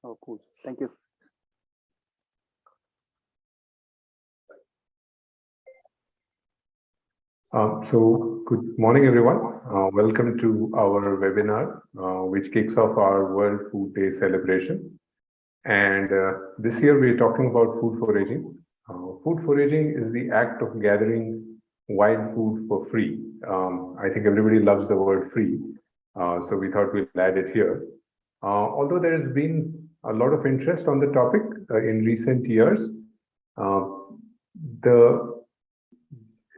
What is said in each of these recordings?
Oh, cool. Thank you. Good morning, everyone. Welcome to our webinar, which kicks off our World Food Day celebration. And this year we're talking about food foraging. Food foraging is the act of gathering wild food for free. I think everybody loves the word free, so we thought we'd add it here. Although there has been a lot of interest on the topic in recent years, uh,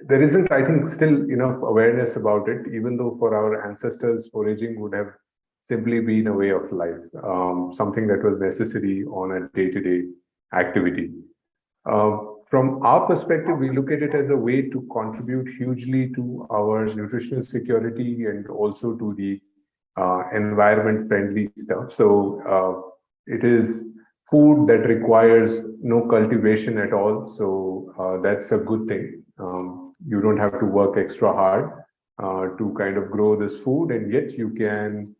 there isn't, I think, still enough awareness about it, even though for our ancestors, foraging would have simply been a way of life, something that was necessary on a day-to-day activity. From our perspective, we look at it as a way to contribute hugely to our nutritional security and also to the environment-friendly stuff. So it is food that requires no cultivation at all. So that's a good thing. You don't have to work extra hard to kind of grow this food, and yet you can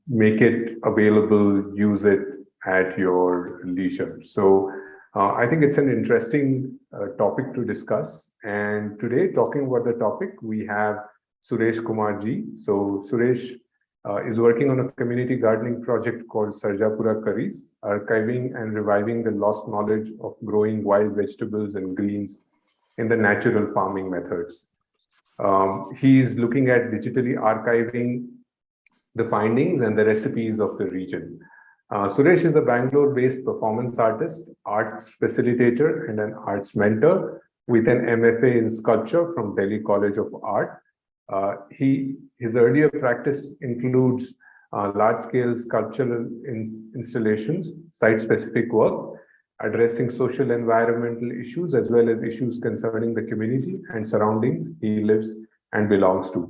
make it available, use it at your leisure. So I think it's an interesting topic to discuss. And today, talking about the topic, we have Suresh Kumar G. So Suresh is working on a community gardening project called Sarjapura Curries, archiving and reviving the lost knowledge of growing wild vegetables and greens in the natural farming methods. He is looking at digitally archiving the findings and the recipes of the region. Suresh is a Bangalore-based performance artist, arts facilitator, and an arts mentor with an M.F.A. in sculpture from Delhi College of Art. His earlier practice includes large-scale sculptural installations, site-specific work, addressing social environmental issues as well as issues concerning the community and surroundings he lives and belongs to.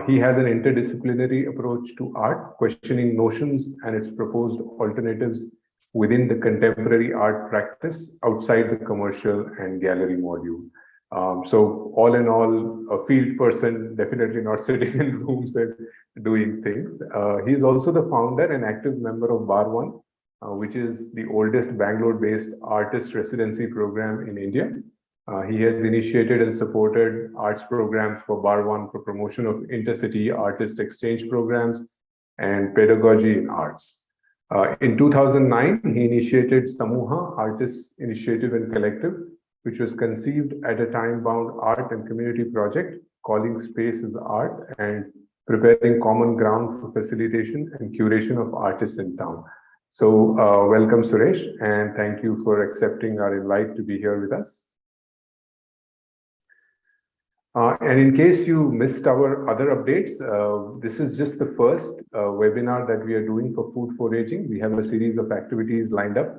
He has an interdisciplinary approach to art, questioning notions and its proposed alternatives within the contemporary art practice outside the commercial and gallery module. So all in all, a field person, definitely not sitting in rooms and doing things. He's also the founder and active member of Bar One, which is the oldest Bangalore-based artist residency program in India. He has initiated and supported arts programs for Bar One for promotion of intercity artist exchange programs and pedagogy in arts. In 2009, he initiated Samuha Artists Initiative and Collective, which was conceived at a time-bound art and community project, calling space as art and preparing common ground for facilitation and curation of artists in town. So welcome, Suresh, and thank you for accepting our invite to be here with us. And in case you missed our other updates, this is just the first webinar that we are doing for food foraging. We have a series of activities lined up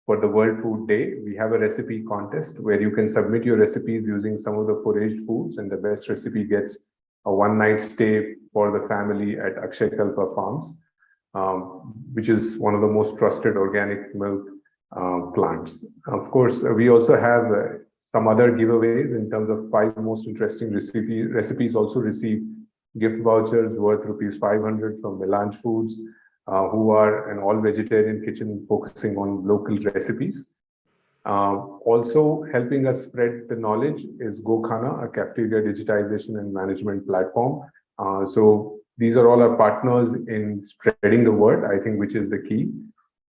for the World Food Day. We have a recipe contest where you can submit your recipes using some of the foraged foods, and the best recipe gets a one-night stay for the family at Akshay Kalpa Farms, which is one of the most trusted organic milk plants. Of course, we also have some other giveaways in terms of 5 most interesting recipes also receive gift vouchers worth ₹500 from Melange Foods, who are an all-vegetarian kitchen focusing on local recipes. Also helping us spread the knowledge is GoKhana, a cafeteria digitization and management platform. So these are all our partners in spreading the word, I think, which is the key.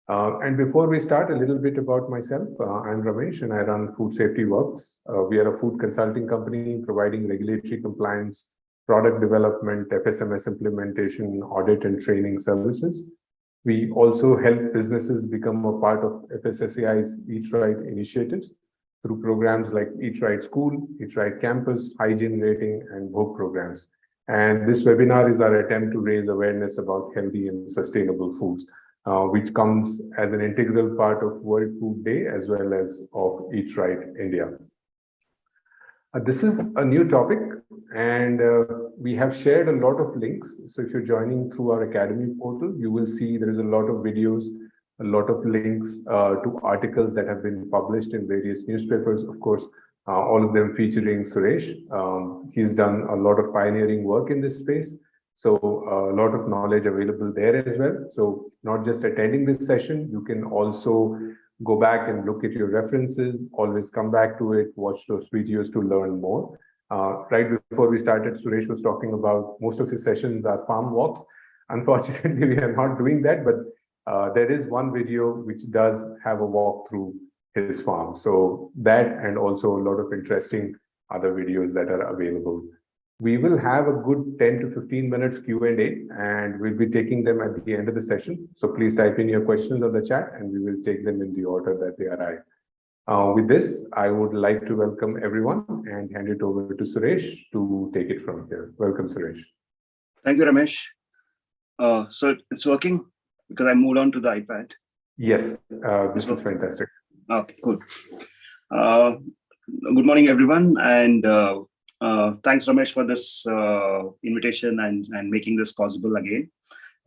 And before we start, a little bit about myself. I'm Ramesh and I run Food Safety Works. We are a food consulting company providing regulatory compliance, product development, FSMS implementation, audit and training services. We also help businesses become a part of FSSAI's Eat Right initiatives through programs like Eat Right School, Eat Right Campus, hygiene rating, and book programs. And this webinar is our attempt to raise awareness about healthy and sustainable foods, which comes as an integral part of World Food Day as well as of Eat Right India. This is a new topic, and we have shared a lot of links. So if you're joining through our Academy portal, you will see there is a lot of videos, a lot of links to articles that have been published in various newspapers, of course, all of them featuring Suresh. He's done a lot of pioneering work in this space. So a lot of knowledge available there as well. So not just attending this session, you can also go back and look at your references, always come back to it, watch those videos to learn more. Right before we started, Suresh was talking about most of his sessions are farm walks. Unfortunately, we are not doing that, but there is one video which does have a walk through his farm. So that, and also a lot of interesting other videos that are available. We will have a good 10 to 15 minutes Q&A, and we'll be taking them at the end of the session. So please type in your questions on the chat and we will take them in the order that they arrive. With this, I would like to welcome everyone and hand it over to Suresh to take it from here. Welcome, Suresh. Thank you, Ramesh. So it's working because I moved on to the iPad. Yes, this is fantastic. Okay, cool. Good morning, everyone. And thanks, Ramesh, for this invitation and making this possible again.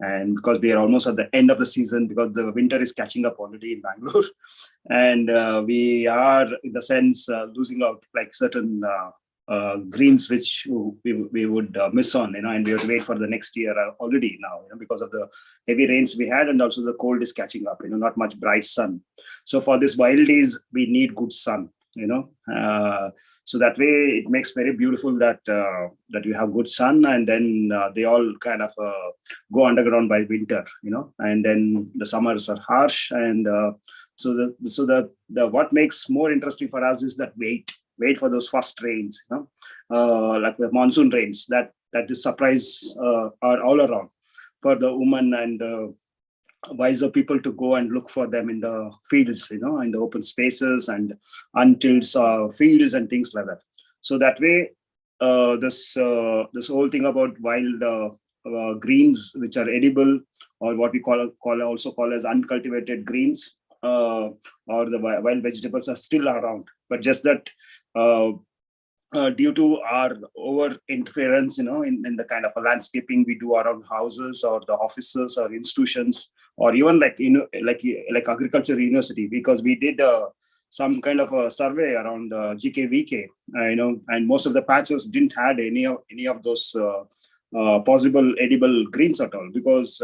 And because we are almost at the end of the season, because the winter is catching up already in Bangalore, and we are, in the sense, losing out like certain greens which we would miss on, and we have to wait for the next year already now, because of the heavy rains we had, and also the cold is catching up. Not much bright sun. So for this wild days, we need good sun. So that way it makes very beautiful that that you have good sun, and then they all kind of go underground by winter, and then the summers are harsh, and so the what makes more interesting for us is that wait for those first rains, like the monsoon rains that this surprise are all around for the woman and wiser people to go and look for them in the fields, in the open spaces and untilled fields and things like that. So that way, this whole thing about wild greens, which are edible, or what we also call as uncultivated greens, or the wild vegetables, are still around. But just that due to our over interference, in the kind of a landscaping we do around houses or the offices or institutions, or even like like agriculture university, because we did some kind of a survey around GKVK, and most of the patches didn't had any of those possible edible greens at all, because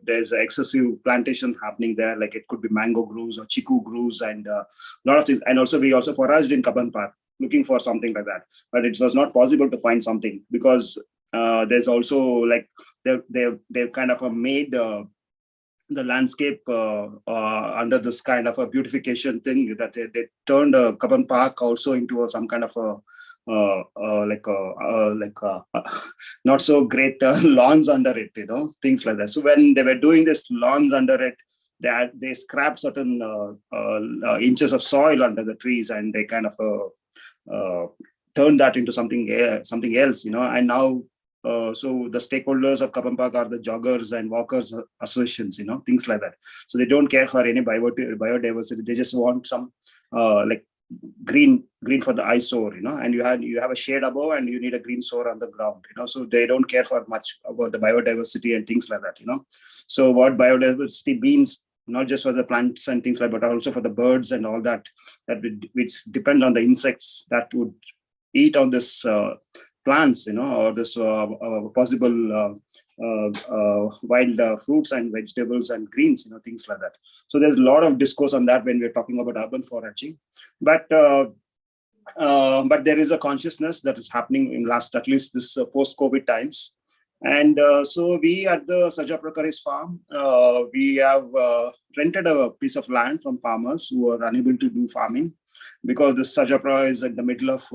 there's excessive plantation happening there. Like it could be mango groves or chiku groves and a lot of things. And also we also foraged in Kaban Park looking for something like that, but it was not possible to find something, because there's also like they've kind of made the landscape under this kind of a beautification thing, that they turned Kaban Park also into some kind of a not so great lawns under it, things like that. So when they were doing this lawns under it, they scrapped certain inches of soil under the trees, and they kind of turned that into something else, and now so the stakeholders of Kaban Park are the joggers and walkers associations, things like that. So they don't care for any biodiversity. They just want some like green for the eyesore, and you have a shade above and you need a green sore on the ground, so they don't care for much about the biodiversity and things like that, So what biodiversity means, not just for the plants and things like that, but also for the birds and all that which depend on the insects that would eat on this plants, or this possible wild fruits and vegetables and greens, things like that. So there's a lot of discourse on that when we're talking about urban foraging, but there is a consciousness that is happening in last, at least this post-COVID times. And so we at the Sarjapura Curries farm, we have rented a piece of land from farmers who are unable to do farming, because the Sarjapura is in the middle of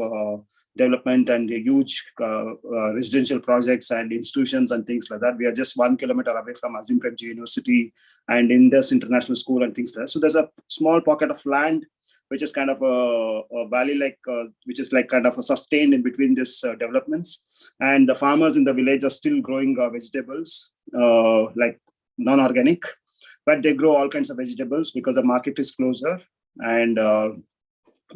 development and huge residential projects and institutions and things like that. We are just 1 kilometer away from Azim Premji University and Indus International School and things like that. So there's a small pocket of land which is kind of a valley, which is like kind of a sustained in between these developments. And the farmers in the village are still growing vegetables, like non-organic, but they grow all kinds of vegetables because the market is closer, and there are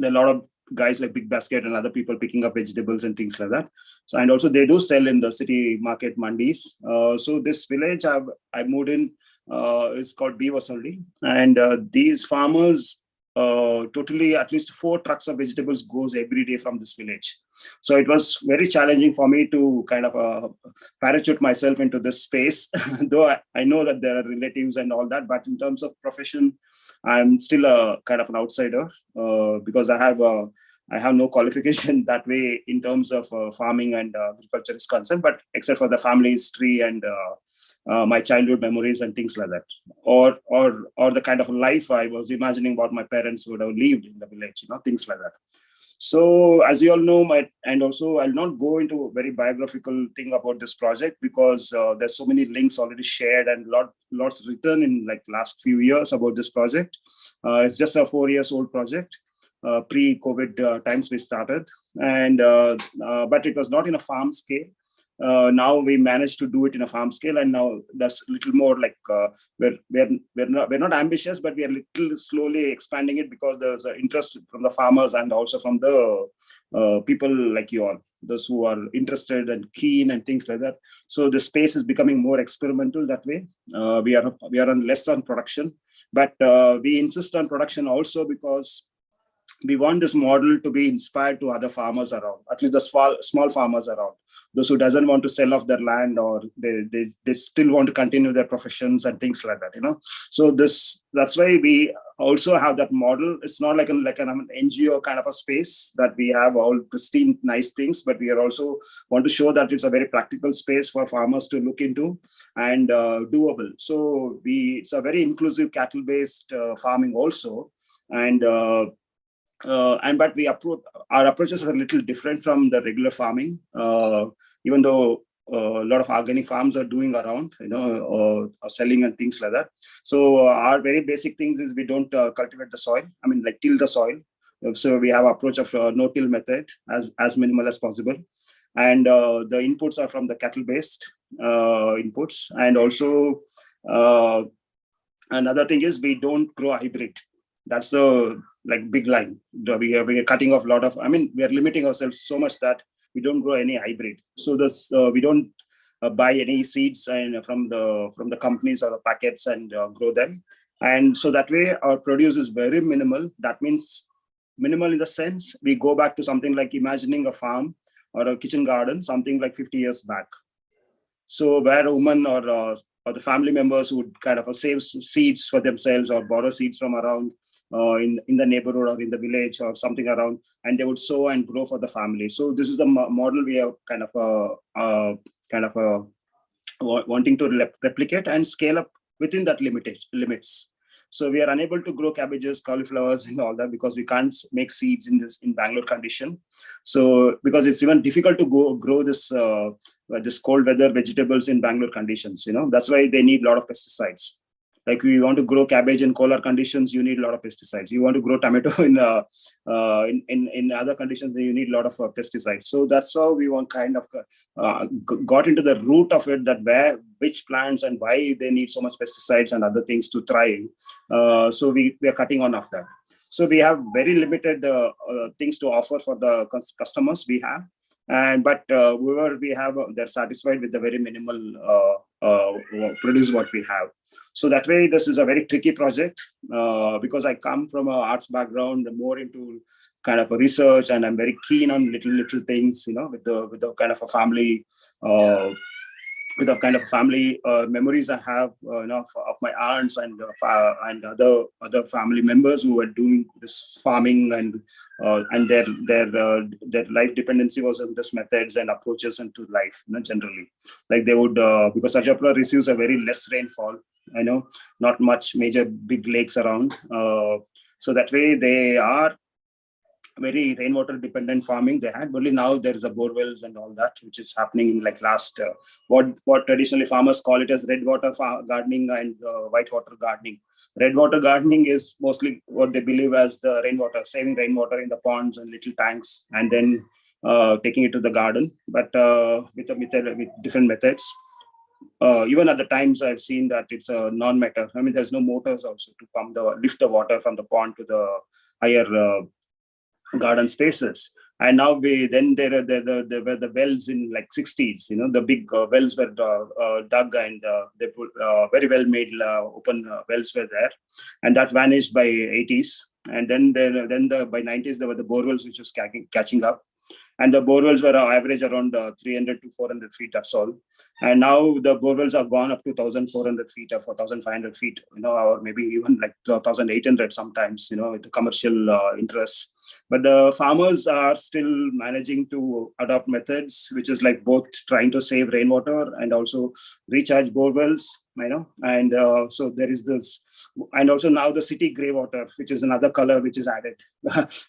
a lot of guys like Big Basket and other people picking up vegetables and things like that. So, and also they do sell in the city market mandis. So this village I moved in is called Beaversaldi, and these farmers totally at least 4 trucks of vegetables goes every day from this village. So it was very challenging for me to kind of parachute myself into this space, though I know that there are relatives and all that, but in terms of profession, I'm still a kind of an outsider because I have no qualification that way in terms of farming and agriculture is concerned, but except for the family history and my childhood memories and things like that, or the kind of life I was imagining what my parents would have lived in the village, things like that. So as you all know, and also I'll not go into a very biographical thing about this project because there's so many links already shared and lots written in like last few years about this project. It's just a 4 years old project. Pre-COVID times we started, and but it was not in a farm scale. Now we managed to do it in a farm scale, and now that's a little more like we're not ambitious, but we are little slowly expanding it because there's interest from the farmers and also from the people like you all, those who are interested and keen and things like that. So the space is becoming more experimental that way. We are on less on production, but we insist on production also because we want this model to be inspired to other farmers around, at least the small farmers around, those who doesn't want to sell off their land, or they still want to continue their professions and things like that. So that's why we also have that model. It's not like an NGO kind of a space that we have all pristine nice things, but we are also want to show that it's a very practical space for farmers to look into and doable. So it's a very inclusive cattle based farming also, and but our approaches are a little different from the regular farming, even though a lot of organic farms are doing around, or selling and things like that. So our very basic things is we don't cultivate the soil. I mean, like till the soil. So we have approach of no-till method as minimal as possible, and the inputs are from the cattle-based inputs, and also another thing is we don't grow hybrid. That's the big line. We are cutting off a lot of. I mean, we are limiting ourselves so much that we don't grow any hybrid. So this we don't buy any seeds and from the companies or the packets and grow them. And so that way our produce is very minimal. That means minimal in the sense we go back to something like imagining a farm or a kitchen garden, something like 50 years back. So where a woman or the family members would kind of save seeds for themselves or borrow seeds from around in the neighborhood or in the village or something around, and they would sow and grow for the family. So this is the model we are kind of wanting to replicate and scale up within that limits. So we are unable to grow cabbages, cauliflowers, and all that because we can't make seeds in Bangalore condition. So because it's even difficult to grow this cold weather vegetables in Bangalore conditions, that's why they need a lot of pesticides. Like you want to grow cabbage in Kolar conditions, you need a lot of pesticides. You want to grow tomato in other conditions, you need a lot of pesticides. So that's how we want kind of got into the root of it, that which plants and why they need so much pesticides and other things to thrive. So we are cutting on of that. So we have very limited things to offer for the customers we have. But whoever we have, they're satisfied with the very minimal produce what we have. So that way, this is a very tricky project because I come from an arts background, more into kind of a research, and I'm very keen on little things, with the kind of a family. With the kind of family memories I have, of my aunts and other family members who were doing this farming, and their life dependency was on this methods and approaches into life, generally. Like they would, because Sarjapura receives a very less rainfall, not much major big lakes around. So that way they are very rainwater dependent farming they had. Only now there is a bore wells and all that, which is happening in last what traditionally farmers call it as red water gardening and white water gardening. Red water gardening is mostly what they believe as the rainwater, saving rainwater in the ponds and little tanks, and then taking it to the garden, but with different methods. Even at the times I've seen that it's a non-matter. I mean, there's no motors also to lift the water from the pond to the higher garden spaces. And now there were the wells in 60s, the big wells were dug, and they put very well made open wells were there, and that vanished by 80s. And then by 90s there were the borewells which was catching up, and the borewells were average around 300 to 400 feet, that's all. And now the borewells have gone up to 1,400 feet or 4,500 feet, or maybe even like 1,800 sometimes, with the commercial interests. But the farmers are still managing to adopt methods which is like both trying to save rainwater and also recharge borewells, and so there is this. And also now the city gray water, which is another color which is added.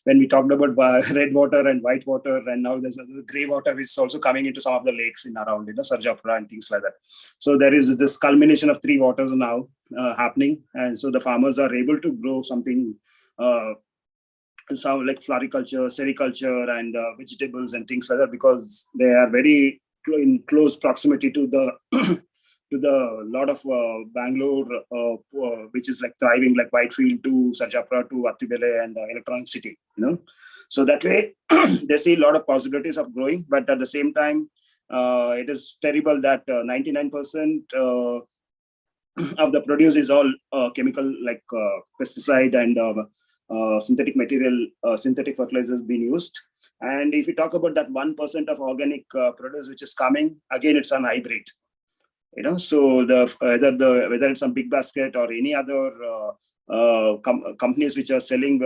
When we talked about red water and white water, and now there's the gray water is also coming into some of the lakes in around, Sarjapura and things like that. So there is this culmination of three waters now happening, and so the farmers are able to grow something. Some like floriculture, sericulture, and vegetables and things like that, because they are very in close proximity to the to the lot of Bangalore, which is like thriving, like Whitefield to Sarjapura to Attibele and Electronic City. So that way they see a lot of possibilities of growing, but at the same time, it is terrible that 99% of the produce is all chemical, like pesticide and synthetic material, synthetic fertilizers being used. And if you talk about that 1% of organic produce which is coming, again, it's an hybrid. So whether it's some big basket or any other companies which are selling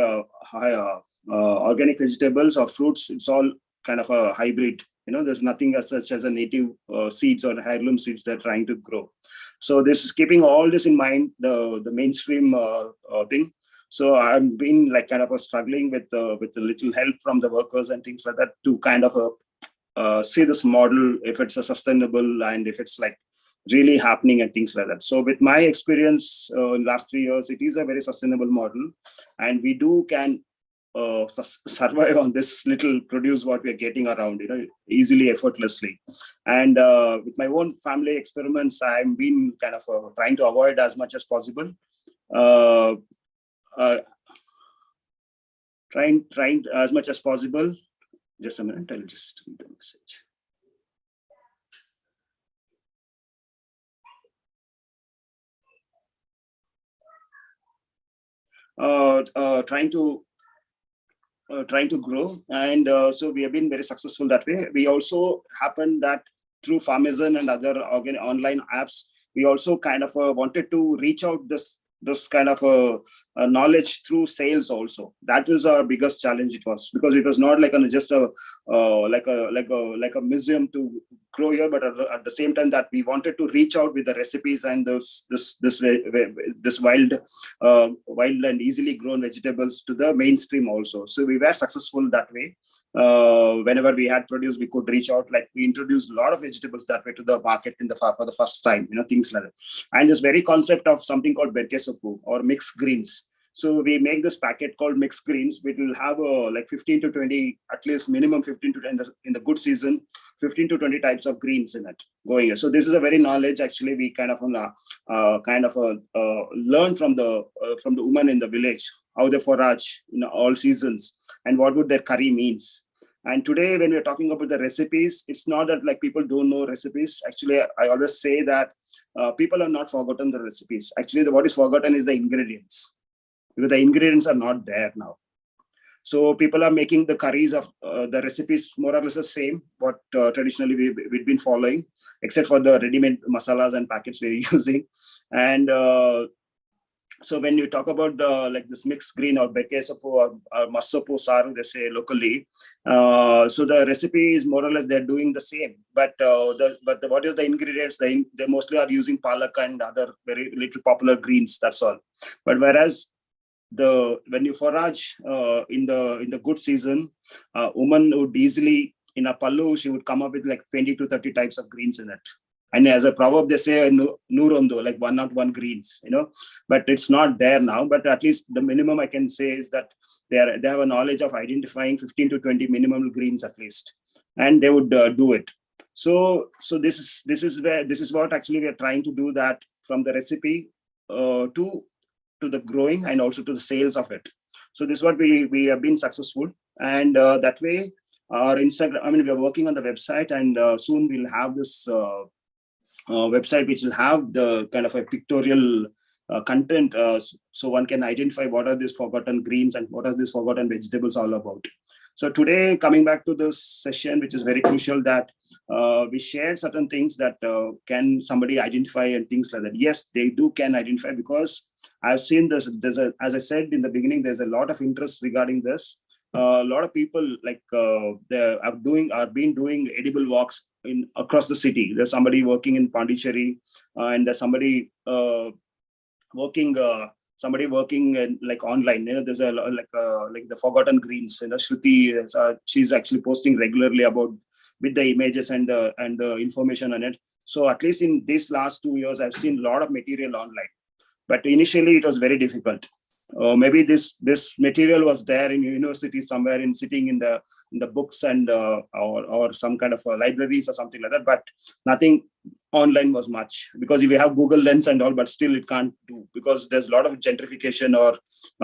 organic vegetables or fruits, it's all kind of a hybrid. There's nothing as such as a native seeds or heirloom seeds they're trying to grow. So this is keeping all this in mind, the mainstream thing. So I've been like kind of struggling with a little help from the workers and things like that to kind of see this model, if it's a sustainable and if it's like really happening and things like that. So with my experience in last 3 years, it is a very sustainable model, and we can survive on this little produce what we are getting around, easily, effortlessly. And with my own family experiments, I've been kind of trying to avoid as much as possible. Trying as much as possible. Just a minute, I'll just read the message. Trying to grow, and so we have been very successful that way. We also happen that through Farmazon and other online apps, we also kind of wanted to reach out this kind of knowledge through sales also. That is our biggest challenge. It was because it was not like just a museum to grow here, but at the same time that we wanted to reach out with the recipes and this wild and easily grown vegetables to the mainstream also. So we were successful that way. Whenever we had produce, we could reach out. Like we introduced a lot of vegetables that way to the market for the first time, things like that. And this very concept of something called berkesopu or mixed greens. So we make this packet called mixed greens, which will have like 15 to 20, at least minimum 15 to 20 in the good season, 15 to 20 types of greens in it going. So this is a very knowledge actually we kind of learn from the women in the village, how they forage in all seasons and what would their curry means. And today, when we're talking about the recipes, it's not that like people don't know recipes. Actually, I always say that people have not forgotten the recipes. Actually, what is forgotten is the ingredients, because the ingredients are not there now. So people are making the curries of the recipes more or less the same, what traditionally we've been following, except for the ready-made masalas and packets we're using. And so when you talk about like this mixed green or bekesopu or masopu saru, they say locally, so the recipe is more or less they're doing the same. But what is the ingredients? They mostly are using palak and other very little popular greens. That's all. But whereas when you forage in the good season, woman would easily in a pallu she would come up with like 20 to 30 types of greens in it. And as a proverb, they say nurondo, like 101 greens, but it's not there now. But at least the minimum I can say is that they have a knowledge of identifying 15 to 20 minimum greens at least, and they would do it. So this is what actually we are trying to do, that from the recipe to the growing and also to the sales of it. So this is what we have been successful, and that way our Instagram. I mean, we are working on the website, and soon we'll have this. Website which will have the kind of a pictorial content, so one can identify what are these forgotten greens and what are these forgotten vegetables all about. So today, coming back to this session, which is very crucial, that we shared certain things that can somebody identify and things like that. Yes, they can identify, because I've seen this. As I said in the beginning, there's a lot of interest regarding this. A lot of people like they are been doing edible walks in across the city. There's somebody working in Pondicherry, and there's somebody working. Somebody working in, like online. There's a like the forgotten greens. Shruti, she's actually posting regularly about with the images and the information on it. So at least in these last 2 years, I've seen a lot of material online. But initially, it was very difficult. Maybe this material was there in university somewhere, in sitting in the books and or some kind of libraries or something like that. But nothing online was much, because if you have Google Lens and all, but still it can't do, because there's a lot of gentrification or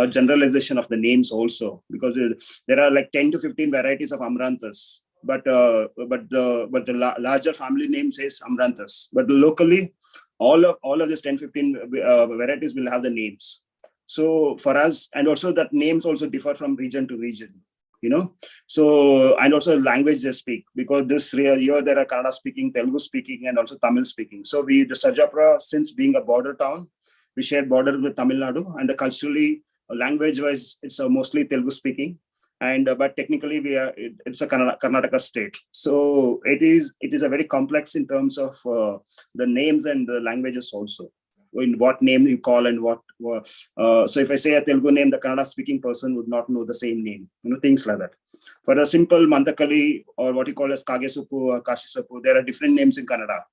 generalization of the names also, because there are like 10 to 15 varieties of amaranthus. But the larger family name says amaranthus. But locally, all of these 10, 15 varieties will have the names. So for us, and also that names also differ from region to region, So, and also language they speak, because this year there are Kannada speaking, Telugu speaking, and also Tamil speaking. So the Sarjapura, since being a border town, we share border with Tamil Nadu, and culturally, language-wise, it's mostly Telugu speaking. And but technically it's a Karnataka state, so it is a very complex in terms of the names and the languages also, in what name you call and what so if I say a Telugu name, the Kannada speaking person would not know the same name, things like that. For a simple Mandakali, or what you call as Kagesupu or Kashisapu, there are different names in Kannada,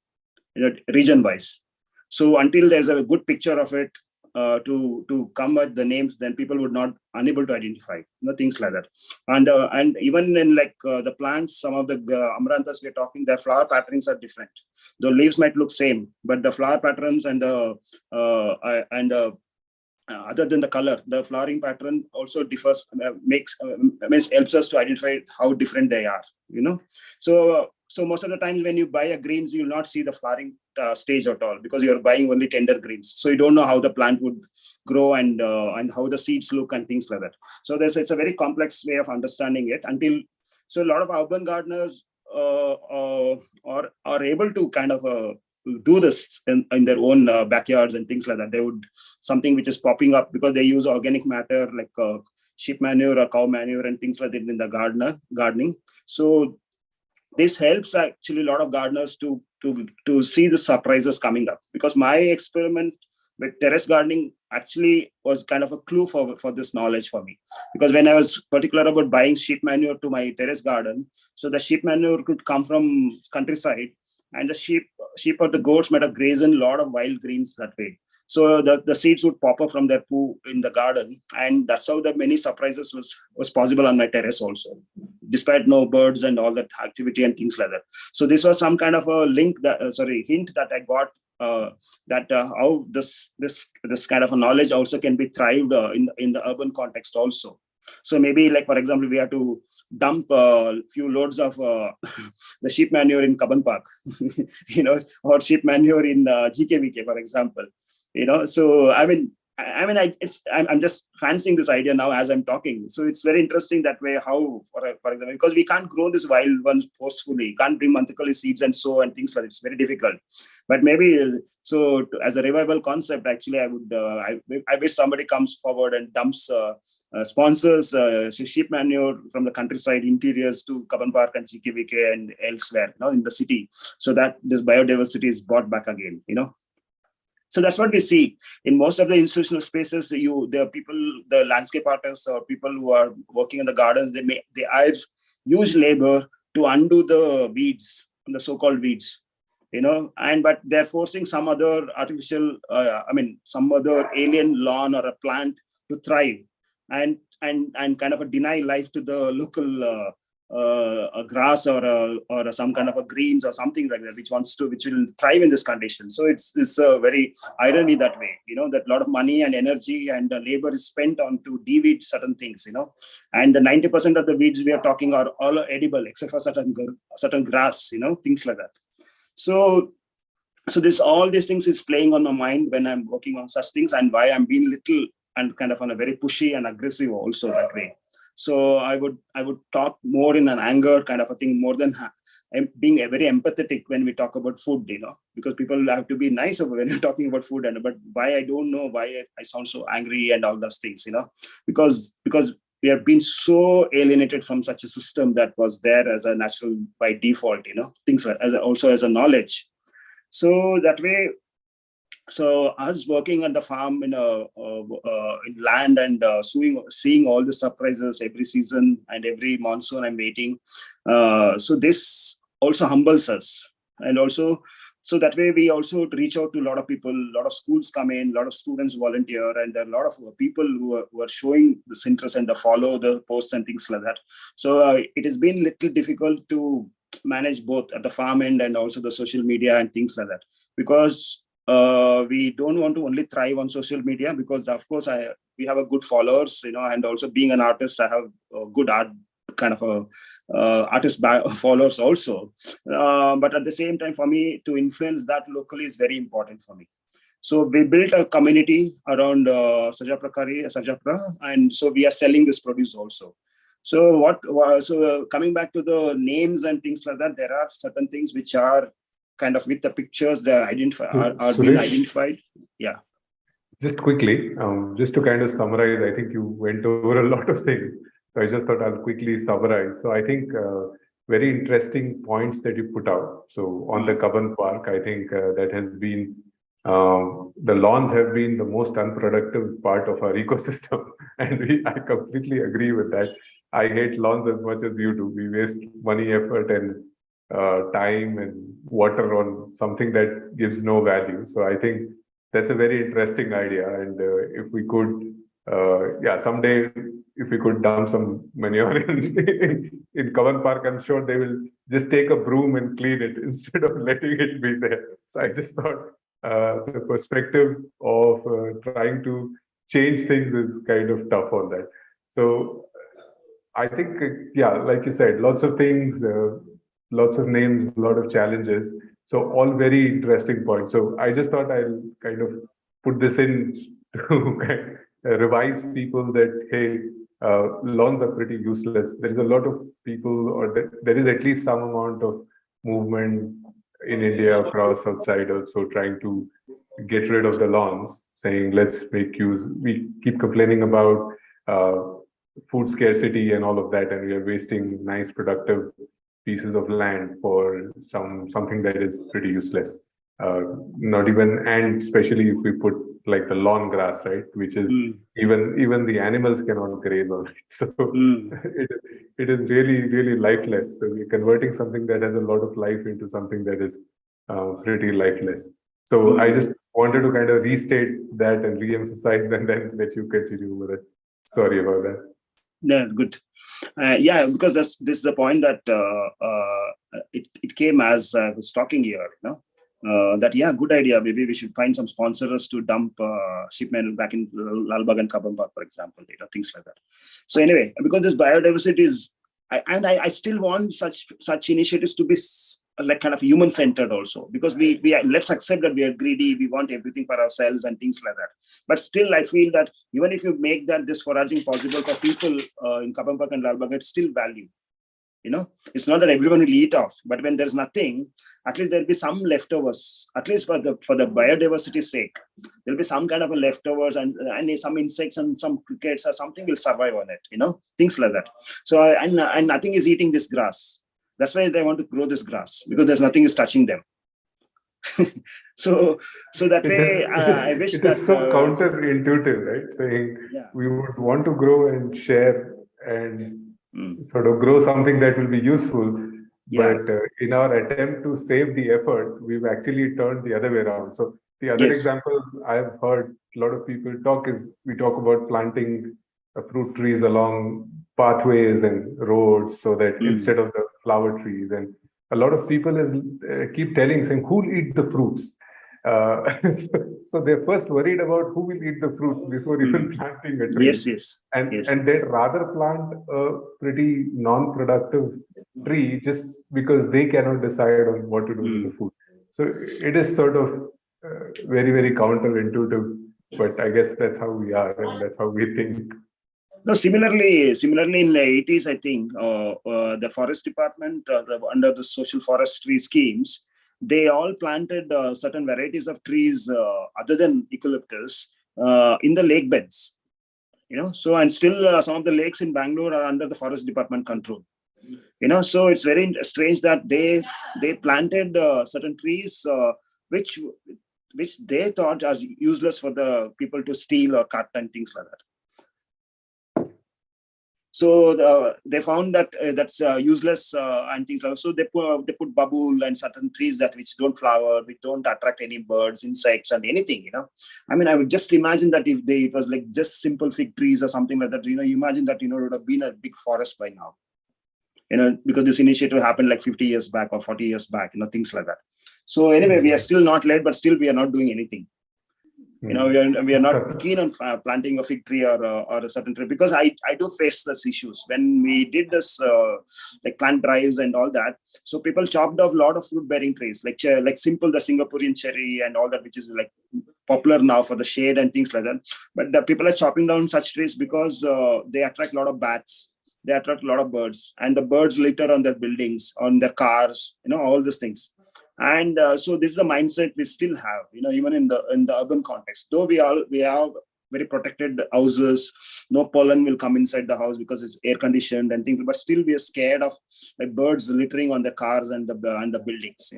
region wise. So until there's a good picture of it, to come with the names, then people would not unable to identify, things like that. And even in like the plants, some of the amaranthus we're talking, their flower patterns are different. The leaves might look same, but the flower patterns and the other than the color, the flowering pattern also differs, helps us to identify how different they are, So most of the times when you buy a greens, you will not see the flowering stage at all, because you're buying only tender greens. So you don't know how the plant would grow and how the seeds look and things like that. So it's a very complex way of understanding it. So a lot of urban gardeners are able to kind of do this in their own backyards and things like that. They would, something which is popping up because they use organic matter like sheep manure or cow manure and things like that in the gardening. So this helps actually a lot of gardeners to see the surprises coming up, because my experiment with terrace gardening actually was kind of a clue for this knowledge for me, because when I was particular about buying sheep manure to my terrace garden, so the sheep manure could come from countryside, and the sheep or the goats might have grazed a lot of wild greens that way. So the seeds would pop up from their poo in the garden, and that's how the many surprises was possible on my terrace also, despite no birds and all that activity and things like that. So this was some kind of a hint that I got, how this kind of a knowledge also can be thrived in the urban context also. So maybe, like for example, we have to dump a few loads of the sheep manure in Kaban Park, or sheep manure in GKVK, for example. So I'm just fancying this idea now as I'm talking. So it's very interesting that way, how, for example, because we can't grow this wild ones forcefully, can't bring Manthakali seeds and sow and things like that. It's very difficult. But maybe, so as a revival concept, actually, I would, I wish somebody comes forward and dumps, sponsors sheep manure from the countryside interiors to Kaban Park and GKVK and elsewhere, in the city, so that this biodiversity is brought back again, So that's what we see in most of the institutional spaces. The landscape artists or people who are working in the gardens, they hire huge labor to undo the weeds, the so-called weeds, but they're forcing some other artificial, some other alien lawn or a plant to thrive, and kind of deny life to the local a grass or some kind of a greens or something like that, which will thrive in this condition. So it's a very irony that way, that a lot of money and energy and labor is spent on to de-weed certain things, and the 90% of the weeds we are talking are all edible except for certain grass, things like that. So So this all these things is playing on my mind when I'm working on such things, and why I'm being little and kind of on a very pushy and aggressive also that way. So I would talk more in an anger kind of a thing, more than being very empathetic when we talk about food, because people have to be nice when you're talking about food, but why I don't know why I sound so angry and all those things, because we have been so alienated from such a system that was there as a natural by default, things like also as a knowledge. So that way, so us working on the farm in land and seeing all the surprises every season and every monsoon I'm waiting. So this also humbles us, and also so that way we also reach out to a lot of people. A lot of schools come in, a lot of students volunteer, and there are a lot of people who are showing this interest and follow the posts and things like that. So it has been little difficult to manage both at the farm end and also the social media and things like that, because we don't want to only thrive on social media, because of course we have a good followers, and also being an artist, I have a good art kind of a artist followers also. But at the same time, for me to influence that locally is very important for me. So we built a community around Sarjapura, and so we are selling this produce also. So coming back to the names and things like that, there are certain things which are kind of with the pictures that are being Suresh, identified. Yeah. just quickly, just to kind of summarize, I think you went over a lot of things. So I just thought I'll quickly summarize. So I think very interesting points that you put out. So on the Kaban Park, I think that has been, the lawns have been the most unproductive part of our ecosystem. And I completely agree with that. I hate lawns as much as you do. We waste money, effort, and time and water on something that gives no value. So I think that's a very interesting idea. And if we could, someday, if we could dump some manure in Kavan Park, I'm sure they will just take a broom and clean it instead of letting it be there. So I just thought the perspective of trying to change things is kind of tough on that. So I think, like you said, lots of things, lots of names, a lot of challenges. So all very interesting points. So I just thought I'll kind of put this in to revise people that, hey, lawns are pretty useless. There is a lot of people, or there is at least some amount of movement in India across outside also trying to get rid of the lawns, saying let's make use. We keep complaining about food scarcity and all of that, and we are wasting nice productive pieces of land for something that is pretty useless. Not even, and especially if we put like the lawn grass, right, which is even the animals cannot graze on it. So it is really lifeless. So we're converting something that has a lot of life into something that is pretty lifeless. So I just wanted to kind of restate that and re-emphasize, and then let you continue with it. Sorry about that. Yeah, good. Because this is the point that it came as I was talking here, that good idea. Maybe we should find some sponsors to dump shipment back in Lalbagh and Kaban Park, for example, things like that. So anyway, because this biodiversity is, I still want such initiatives to be like kind of human centered also, because we let's accept that we are greedy, we want everything for ourselves and things like that. But still, I feel that even if you make this foraging possible for people in Kaban Park and Lalbagh, it's still value. It's not that everyone will eat off, but when there's nothing, at least there'll be some leftovers, at least for the biodiversity's sake. There'll be some kind of a leftovers, and some insects and some crickets or something will survive on it, things like that. So and nothing is eating this grass. That's why they want to grow this grass, because there's nothing is touching them. so that way, I wish it that is so counterintuitive, right? Saying we would want to grow and share and sort of grow something that will be useful, but in our attempt to save the effort, we've actually turned the other way around. So the other example I've heard a lot of people talk is, we talk about planting fruit trees along pathways and roads, so that instead of the flower trees, and a lot of people keep saying, who will eat the fruits? So they're first worried about who will eat the fruits before even planting a tree. And they'd rather plant a pretty non-productive tree just because they cannot decide on what to do with the food. So it is sort of very, very counterintuitive, but I guess that's how we are and that's how we think. No, similarly in the 80s, I think the forest department, under the social forestry schemes, they all planted certain varieties of trees other than eucalyptus in the lake beds. So and still some of the lakes in Bangalore are under the forest department control. So it's very strange that they planted certain trees which they thought as useless for the people to steal or cut and things like that. So they found that that's useless and things like that. So they put babul and certain trees that which don't flower, which don't attract any birds, insects, and anything. I mean, I would just imagine that if it was like just simple fig trees or something like that. You imagine that it would have been a big forest by now. Because this initiative happened like 50 years back or 40 years back. Things like that. So anyway, we are still not led, but still we are not doing anything. We are not keen on planting a fig tree or a certain tree, because I do face these issues when we did this like plant drives and all that. So people chopped off a lot of fruit bearing trees, like simple the Singaporean cherry and all that, which is like popular now for the shade and things like that. But the people are chopping down such trees because they attract a lot of bats, they attract a lot of birds, and the birds litter on their buildings, on their cars, all these things. And so this is a mindset we still have, even in the urban context. Though we have very protected houses, no pollen will come inside the house because it's air conditioned and things. But still, we are scared of like birds littering on the cars and the buildings.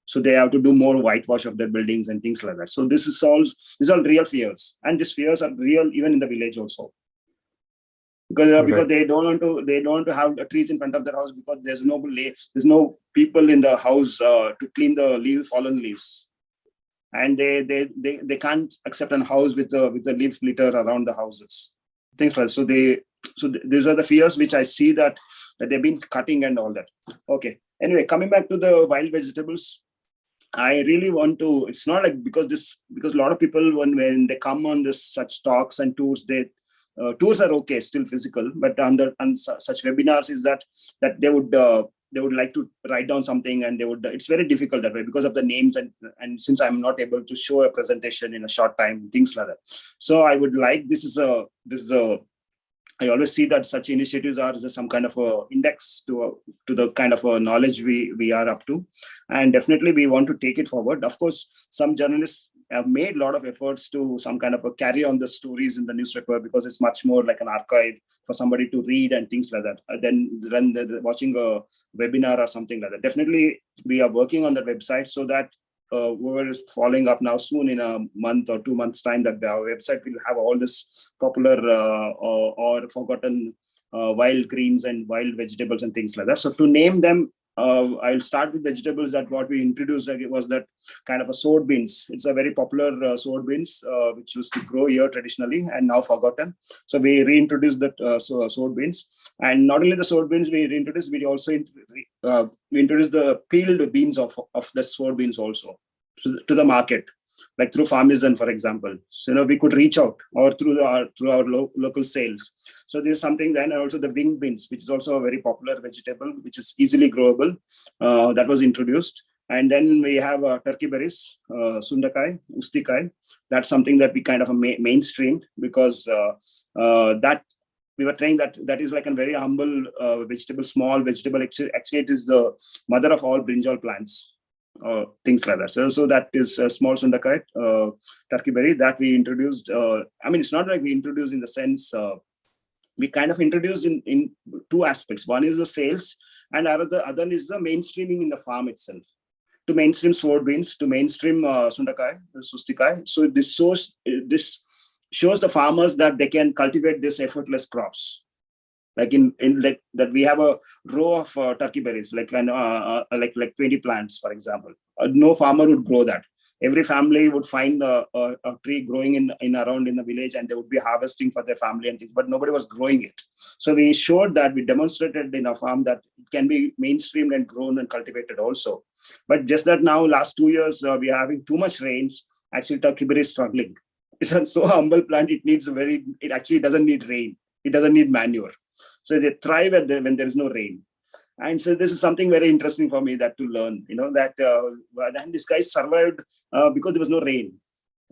So they have to do more whitewash of their buildings and things like that. So these are real fears, and these fears are real even in the village also. Because they don't want to have trees in front of their house, because there's no people in the house to clean the fallen leaves, and they can't accept a house with the leaf litter around the houses, things like that. So these are the fears which I see that they've been cutting and all that. Okay. Anyway, coming back to the wild vegetables, I really want to. It's not like because a lot of people when they come on such talks and tours, tours are okay, still physical, but on such webinars is that they would like to write down something, and it's very difficult that way because of the names, and since I'm not able to show a presentation in a short time, things like that. So I would like, this is a I always see that such initiatives are some kind of a index to the kind of a knowledge we are up to, and definitely we want to take it forward. Of course, some journalists have made a lot of efforts to some kind of a carry on the stories in the newspaper, because it's much more like an archive for somebody to read and things like that. Then watching a webinar or something like that. Definitely, we are working on the website so that whoever is following up now soon in a month or 2 months time, that our website will have all this popular or forgotten wild greens and wild vegetables and things like that. So to name them, I'll start with vegetables. That what we introduced was that kind of a sword beans. It's a very popular sword beans which used to grow here traditionally and now forgotten. So we reintroduced that sword beans, and not only the sword beans we reintroduced, we also we introduced the peeled beans of the sword beans also to the market, like through Farmizon, for example. So we could reach out, or through our local sales. So there's something then, and also the wing beans, which is also a very popular vegetable, which is easily growable. That was introduced. And then we have turkey berries, sundakai, ustikai. That's something that we kind of mainstreamed, because that we were trying that is like a very humble vegetable, small vegetable. Actually, it is the mother of all brinjal plants. Things like that. So that is a small sundakai, turkey berry, that we introduced. I mean, it's not like we introduced in the sense, we kind of introduced in two aspects. One is the sales, and other is the mainstreaming in the farm itself. To mainstream sword beans, to mainstream sundakai, sustikai. So this shows the farmers that they can cultivate these effortless crops. Like in like that, we have a row of turkey berries, like 20 plants, for example. No farmer would grow that. Every family would find a tree growing in around in the village, and they would be harvesting for their family and things, but nobody was growing it. So we showed that, we demonstrated in a farm that it can be mainstreamed and grown and cultivated also. But just that now, last 2 years, we are having too much rains. Actually, turkey berry is struggling. It's a so humble plant. It actually doesn't need rain. It doesn't need manure. So they thrive when there is no rain. And so this is something very interesting for me that to learn, that and this guy survived because there was no rain.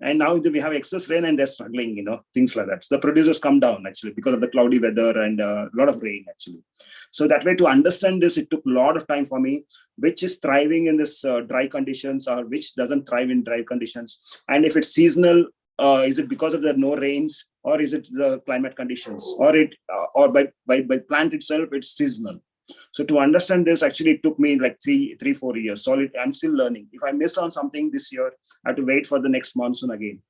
And now we have excess rain and they're struggling, things like that. So the producers come down actually because of the cloudy weather and a lot of rain actually. So that way, to understand this, it took a lot of time for me, which is thriving in this dry conditions or which doesn't thrive in dry conditions. And if it's seasonal, is it because of the no rains, or is it the climate conditions, or by plant itself, it's seasonal. So to understand this, actually, it took me like 4 years. Solid. I'm still learning. If I miss on something this year, I have to wait for the next monsoon again.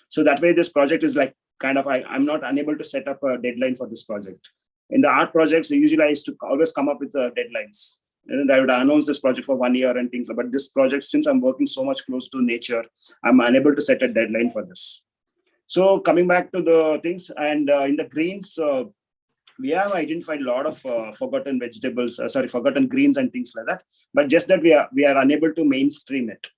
So that way, this project is like kind of, I'm not unable to set up a deadline for this project. In the art projects, usually I used to always come up with deadlines. And I would announce this project for 1 year and things like that. But this project, since I'm working so much close to nature, I'm unable to set a deadline for this. So coming back to the things, and in the greens, we have identified a lot of forgotten forgotten greens and things like that. But just that we are unable to mainstream it,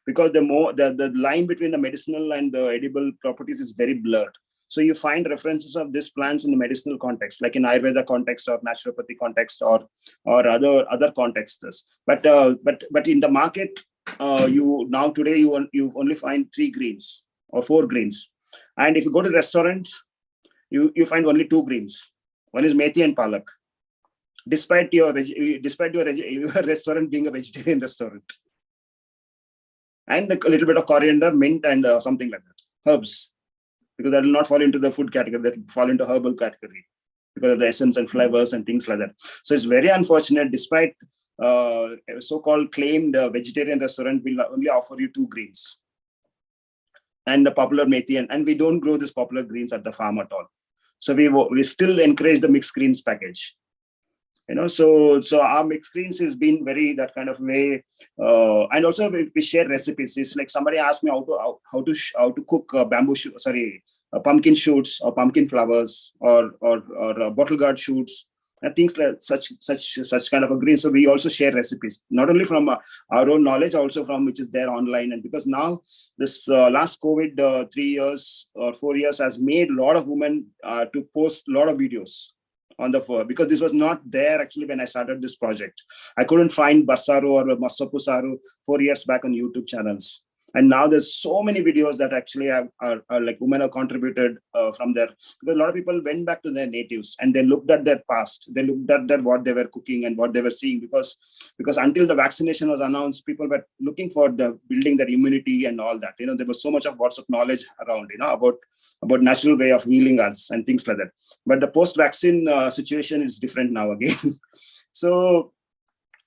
because the line between the medicinal and the edible properties is very blurred. So you find references of these plants in the medicinal context, like in Ayurveda context or naturopathy context or other contexts. But in the market, today you only find 3 greens or 4 greens, and if you go to restaurants, you find only 2 greens. One is methi and palak, despite your restaurant being a vegetarian restaurant, and a little bit of coriander, mint, and something like that, herbs, because that will not fall into the food category, that will fall into herbal category because of the essence and flavors and things like that. So it's very unfortunate, despite so-called claimed vegetarian restaurant will only offer you 2 greens and the popular methi, and we don't grow this popular greens at the farm at all. So we still encourage the mixed greens package. So our mixed greens has been very that kind of way, and also we share recipes. It's like somebody asked me how to cook pumpkin shoots or pumpkin flowers or bottle gourd shoots and things like such kind of a green. So we also share recipes, not only from our own knowledge, also from which is there online. And because now this last COVID 3 years or 4 years has made a lot of women to post a lot of videos on the floor, because this was not there actually when I started this project. I couldn't find Basaru or Masapu Saru 4 years back on YouTube channels. And now there's so many videos that actually are like women have contributed from there. Because a lot of people went back to their natives and they looked at their past. They looked at what they were cooking and what they were seeing. Because until the vaccination was announced, people were looking for the building their immunity and all that. There was so much of lots of knowledge around, about natural way of healing us and things like that. But the post-vaccine situation is different now again.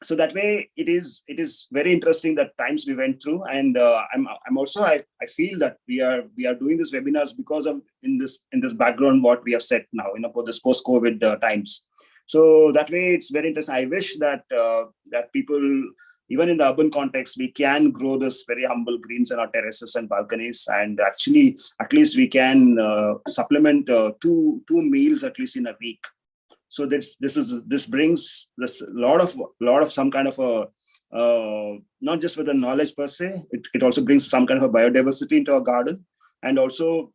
So that way, it is very interesting that times we went through, and I'm also I feel that we are doing this webinars because of in this background what we have set now, for this post-COVID times. So that way, it's very interesting. I wish that that people, even in the urban context, we can grow this very humble greens in our terraces and balconies, and actually at least we can supplement two meals at least in a week. So this brings this lot of some kind of a not just with the knowledge per se, it also brings some kind of a biodiversity into our garden, and also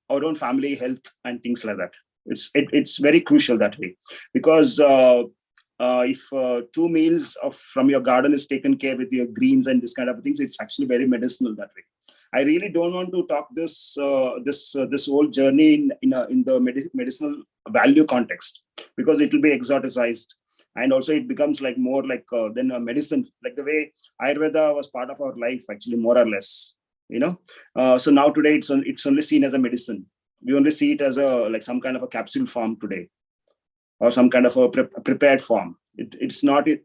our own family health and things like that. It's very crucial that way, because if 2 meals from your garden is taken care with your greens and this kind of things, it's actually very medicinal that way. I really don't want to talk this whole journey in the medicinal value context, because it will be exoticized, and also it becomes like more like than a medicine, like the way Ayurveda was part of our life actually, more or less. So now today it's only seen as a medicine. We only see it as like some kind of a capsule form today, or some kind of a prepared form. It's not in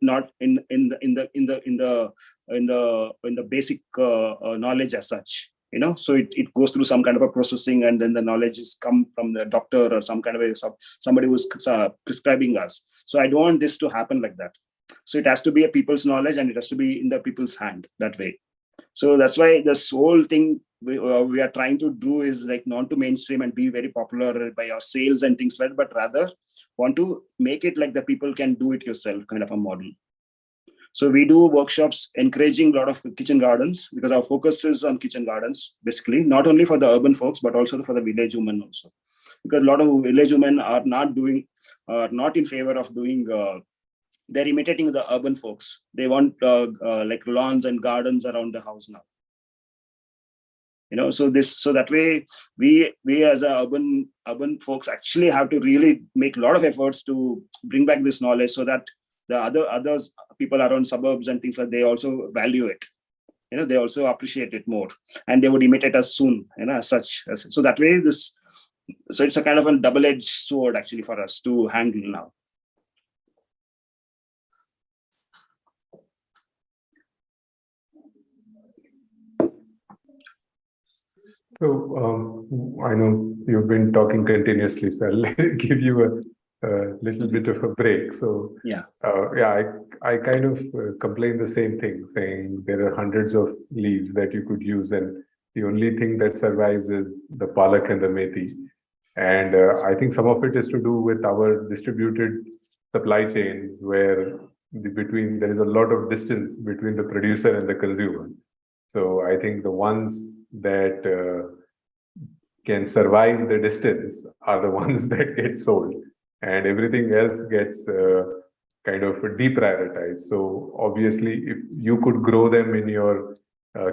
the basic knowledge as such. So it goes through some kind of a processing, and then the knowledge is come from the doctor or some kind of somebody who's prescribing us. So I don't want this to happen like that. So it has to be a people's knowledge, and it has to be in the people's hand that way. So that's why this whole thing we are trying to do is like not to mainstream and be very popular by our sales and things like that, but rather want to make it like the people can do it yourself kind of a model. So we do workshops encouraging a lot of kitchen gardens, because our focus is on kitchen gardens, basically, not only for the urban folks, but also for the village women also. Because a lot of village women are not in favor of doing they're imitating the urban folks. They want like lawns and gardens around the house now. So that way we as a urban folks actually have to really make a lot of efforts to bring back this knowledge, so that the others people around suburbs and things like, they also value it. They also appreciate it more, and they would imitate us soon, as such. So that way so it's a kind of a double-edged sword actually for us to handle now. So I know you've been talking continuously, so I'll give you a little bit of a break. So I kind of complain the same thing, saying there are hundreds of leaves that you could use, and the only thing that survives is the palak and the methi. And I think some of it is to do with our distributed supply chains, where there is a lot of distance between the producer and the consumer. So I think the ones that can survive the distance are the ones that get sold, and everything else gets kind of deprioritized. So obviously, if you could grow them in your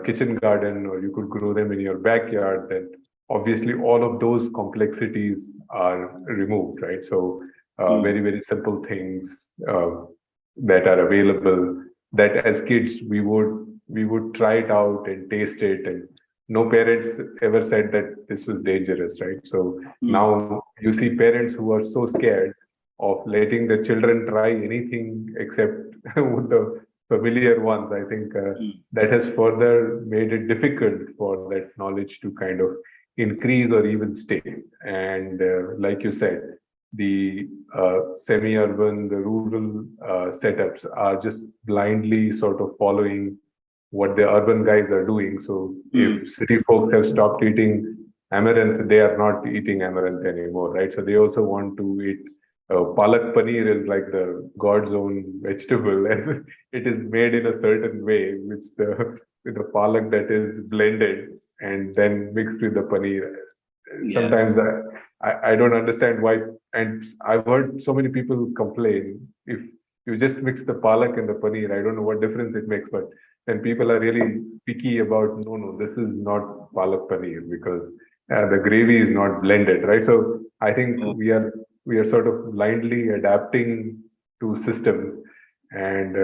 kitchen garden, or you could grow them in your backyard, then obviously all of those complexities are removed, right? So very, very simple things that are available, that as kids we would try it out and taste it, and no parents ever said that this was dangerous, right? So now you see parents who are so scared of letting the children try anything except the familiar ones. I think that has further made it difficult for that knowledge to kind of increase or even stay. And like you said, the semi-urban, the rural setups are just blindly sort of following what the urban guys are doing. So if city folks have stopped eating amaranth, they are not eating amaranth anymore, right? So they also want to eat palak paneer is like the God's own vegetable, and it is made in a certain way, with the palak that is blended and then mixed with the paneer. Sometimes I don't understand why, and I've heard so many people complain, if you just mix the palak and the paneer, I don't know what difference it makes, but then people are really picky about, no, this is not palak paneer because the gravy is not blended, right? So I think we are sort of blindly adapting to systems, and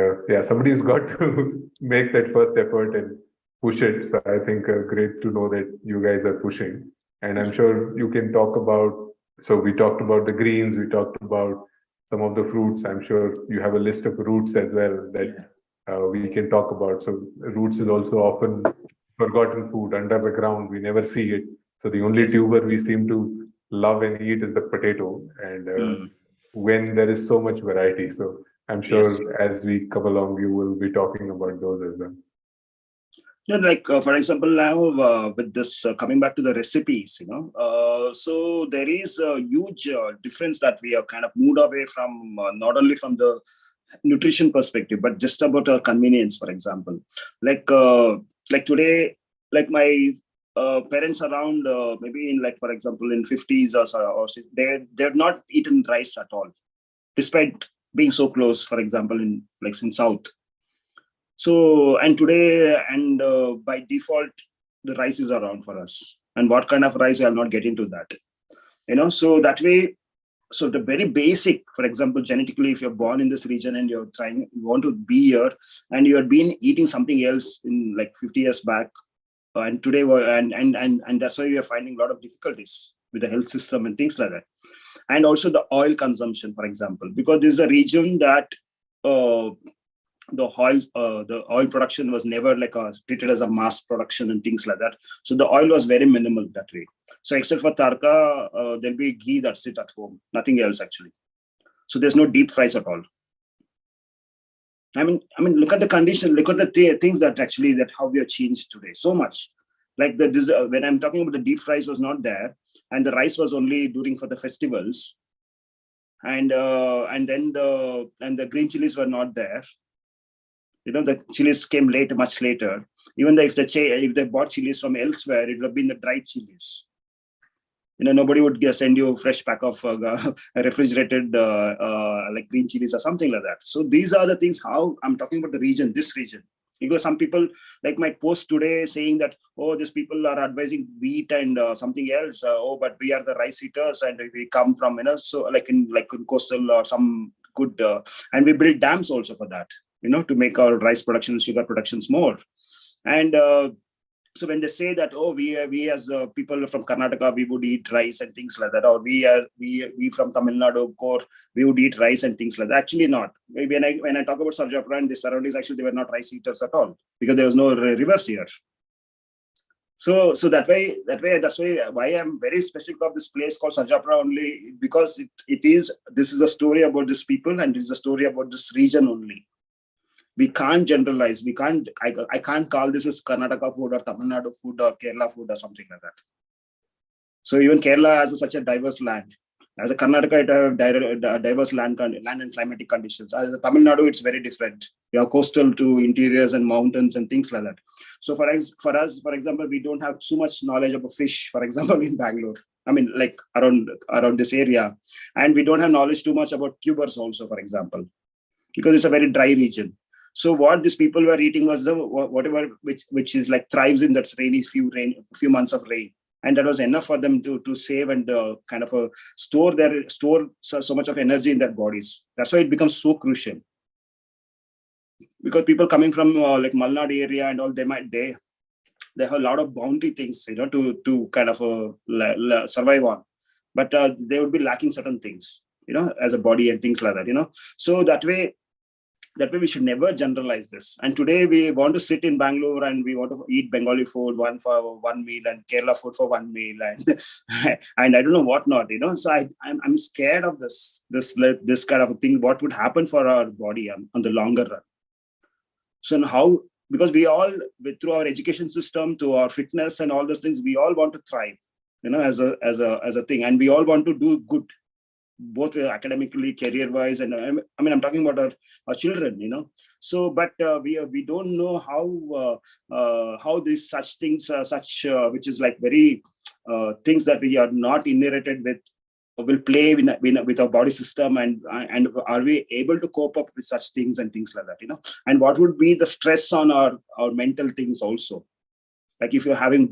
somebody's got to make that first effort and push it. So I think great to know that you guys are pushing, and I'm sure you can talk about. So we talked about the greens, we talked about some of the fruits. I'm sure you have a list of roots as well that we can talk about. So roots is also often forgotten food under the ground. We never see it. So the only tuber we seem to love and eat is the potato, and when there is so much variety. So I'm sure as we come along, you will be talking about those as well. Like for example, now with this coming back to the recipes, so there is a huge difference that we have kind of moved away from, not only from the nutrition perspective, but just about convenience. For example, like today, like my parents around maybe in, like for example, in 50s or so, or they've not eaten rice at all, despite being so close. For example, in South. So, and today, and by default, the rice is around for us. And what kind of rice, I'll not get into that. So that way, so the very basic, for example, genetically, if you're born in this region and you want to be here, and you have been eating something else in like 50 years back, and today, and that's why we are finding a lot of difficulties with the health system and things like that. And also the oil consumption, for example, because this is a region that the oil production was never treated as a mass production and things like that. So the oil was very minimal that way. So except for tarka, there'll be ghee that sits at home, nothing else actually. So there's no deep fries at all. I mean, look at the condition, look at the things that how we have changed today so much. Like when I'm talking about the deep fries was not there, and the rice was only during for the festivals, and then the green chilies were not there. The chilies came much later. Even though if they bought chilies from elsewhere, it would have been the dried chilies. Nobody would send you a fresh pack of refrigerated like green chilies or something like that. So these are the things. How I'm talking about the region, this region. Because some people like might post today saying that, oh, these people are advising wheat and something else. Oh, but we are the rice eaters and we come from, so like in coastal or some good, and we build dams also for that, to make our rice production, sugar productions more. And so when they say that, oh, we as people from Karnataka, we would eat rice and things like that, or we from Tamil Nadu core, we would eat rice and things like that. Actually, not. When I talk about Sarjapura and the surroundings, actually they were not rice eaters at all, because there was no rivers here. So that's why I'm very specific of this place called Sarjapura only, because this is a story about these people, and this is a story about this region only. We can't generalize. I can't call this as Karnataka food or Tamil Nadu food or Kerala food or something like that. So even Kerala has such a diverse land. As a Karnataka, it has diverse land and climatic conditions. As a Tamil Nadu, it's very different. We are coastal to interiors and mountains and things like that. So for us, for example, we don't have so much knowledge about fish, for example, in Bangalore. I mean, like around this area. And we don't have knowledge too much about tubers also, for example, because it's a very dry region. So what these people were eating was the whatever which is like thrives in that few months of rain, and that was enough for them to save and kind of store so much of energy in their bodies. That's why it becomes so crucial, because people coming from like Malnad area and all, they have a lot of bounty things, to kind of survive on, but they would be lacking certain things, as a body and things like that. So that way we should never generalize this. And today we want to sit in Bangalore and we want to eat Bengali food for one meal and Kerala food for one meal and and I don't know what not. So I'm scared of this kind of a thing. What would happen for our body on the longer run? So how? Because we all, through our education system, to our fitness and all those things, we all want to thrive, as a thing, and we all want to do good, both academically, career wise, and I'm talking about our children. So but we don't know how these such things which is like very things that we are not inherited with will play with our body system, and are we able to cope up with such things and things like that, and what would be the stress on our mental things also. Like if you're having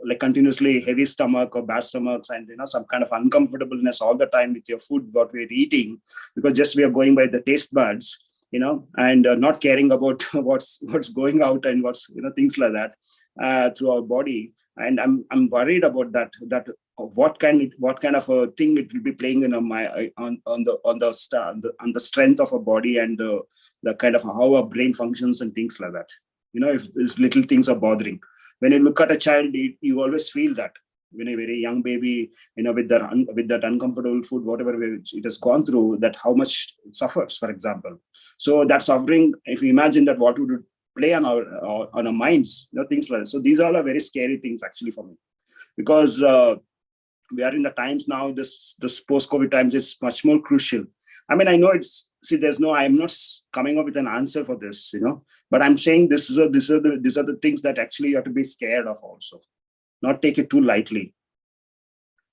like continuously heavy stomach or bad stomachs, and some kind of uncomfortableness all the time with your food, what we're eating, because just we are going by the taste buds, and not caring about what's going out and what's things like that through our body. And I'm worried about that what kind of a thing it will be playing on the strength of a body, and the kind of how our brain functions and things like that. If these little things are bothering. When you look at a child, you always feel that when a very young baby, with that uncomfortable food, whatever it has gone through, that how much it suffers, for example. So that suffering, if you imagine that, what would it play on our minds, things like that. So these all are very scary things actually for me, because we are in the times now. This post-COVID times is much more crucial. I mean, I know I'm not coming up with an answer for this, but I'm saying these are the things that actually you have to be scared of also, not take it too lightly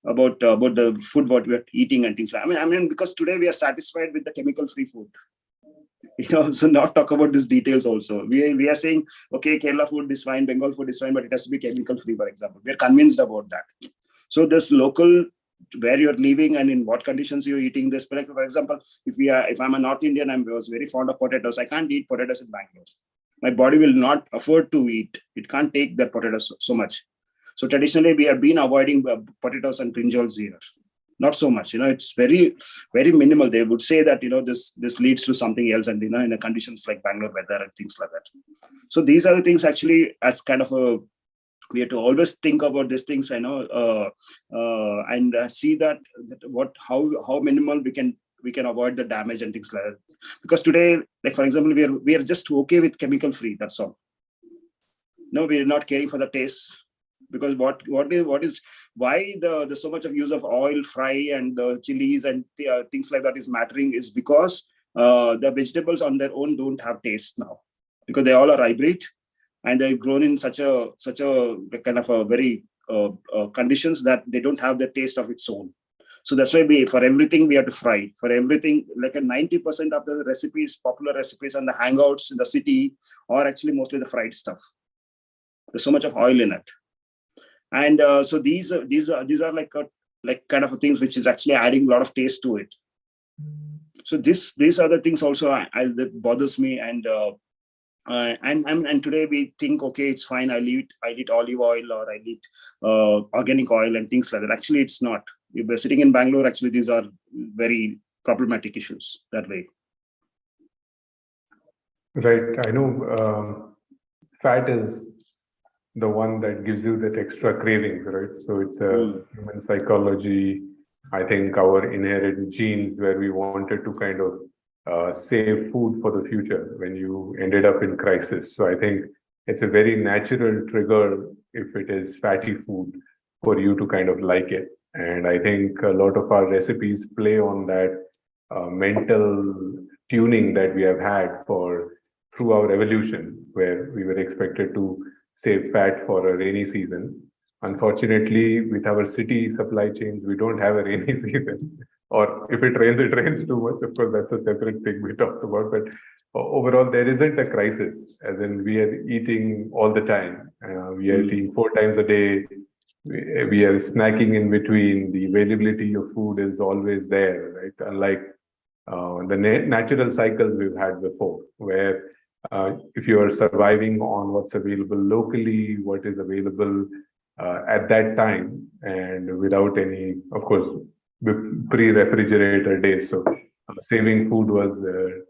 about the food what we are eating and things like that. I mean, because today we are satisfied with the chemical-free food, so not talk about these details also. We are saying, okay, Kerala food is fine, Bengal food is fine, but it has to be chemical-free, for example. We are convinced about that. So this local, where you're living and in what conditions you're eating this. For example, if I'm a North Indian, I was very fond of potatoes. I can't eat potatoes in Bangalore. My body will not afford to eat. It can't take that potatoes so much. So traditionally, we have been avoiding potatoes and brinjals here. Not so much. It's very, very minimal. They would say that, this leads to something else, and, in conditions like Bangalore weather and things like that. So these are the things actually, as kind of we have to always think about these things, and see that how minimal we can avoid the damage and things like that. Because today, like for example, we are just okay with chemical free. That's all. No, we are not caring for the taste, because what is why the so much of use of oil, fry, and chilies and things like that is mattering is because the vegetables on their own don't have taste now, because they all are hybrid. And they've grown in such a kind of a very conditions that they don't have the taste of its own. So that's why for everything we have to fry. For everything, like a 90% of the recipes, popular recipes, and the hangouts in the city are actually mostly the fried stuff. There's so much of oil in it, and so these are like kind of things which is actually adding a lot of taste to it. So these are the things also that bothers me, and today we think, okay, it's fine. I'll eat olive oil, or I'll eat organic oil and things like that. Actually, it's not. If we're sitting in Bangalore, actually, these are very problematic issues that way. Right. I know fat is the one that gives you that extra cravings, right? So it's a human psychology. I think our inherent genes where we wanted to kind of save food for the future when you ended up in crisis. So I think it's a very natural trigger if it is fatty food for you to kind of like it. And I think a lot of our recipes play on that mental tuning that we have had through our evolution, where we were expected to save fat for a rainy season. Unfortunately, with our city supply chains, we don't have a rainy season. Or if it rains too much. Of course, that's a separate thing we talked about. But overall, there isn't a crisis, as in we are eating all the time. We are eating 4 times a day. We are snacking in between. The availability of food is always there, right? Unlike the natural cycles we've had before, where if you are surviving on what's available locally, what is available at that time, and without any, of course, pre-refrigerator days. So saving food was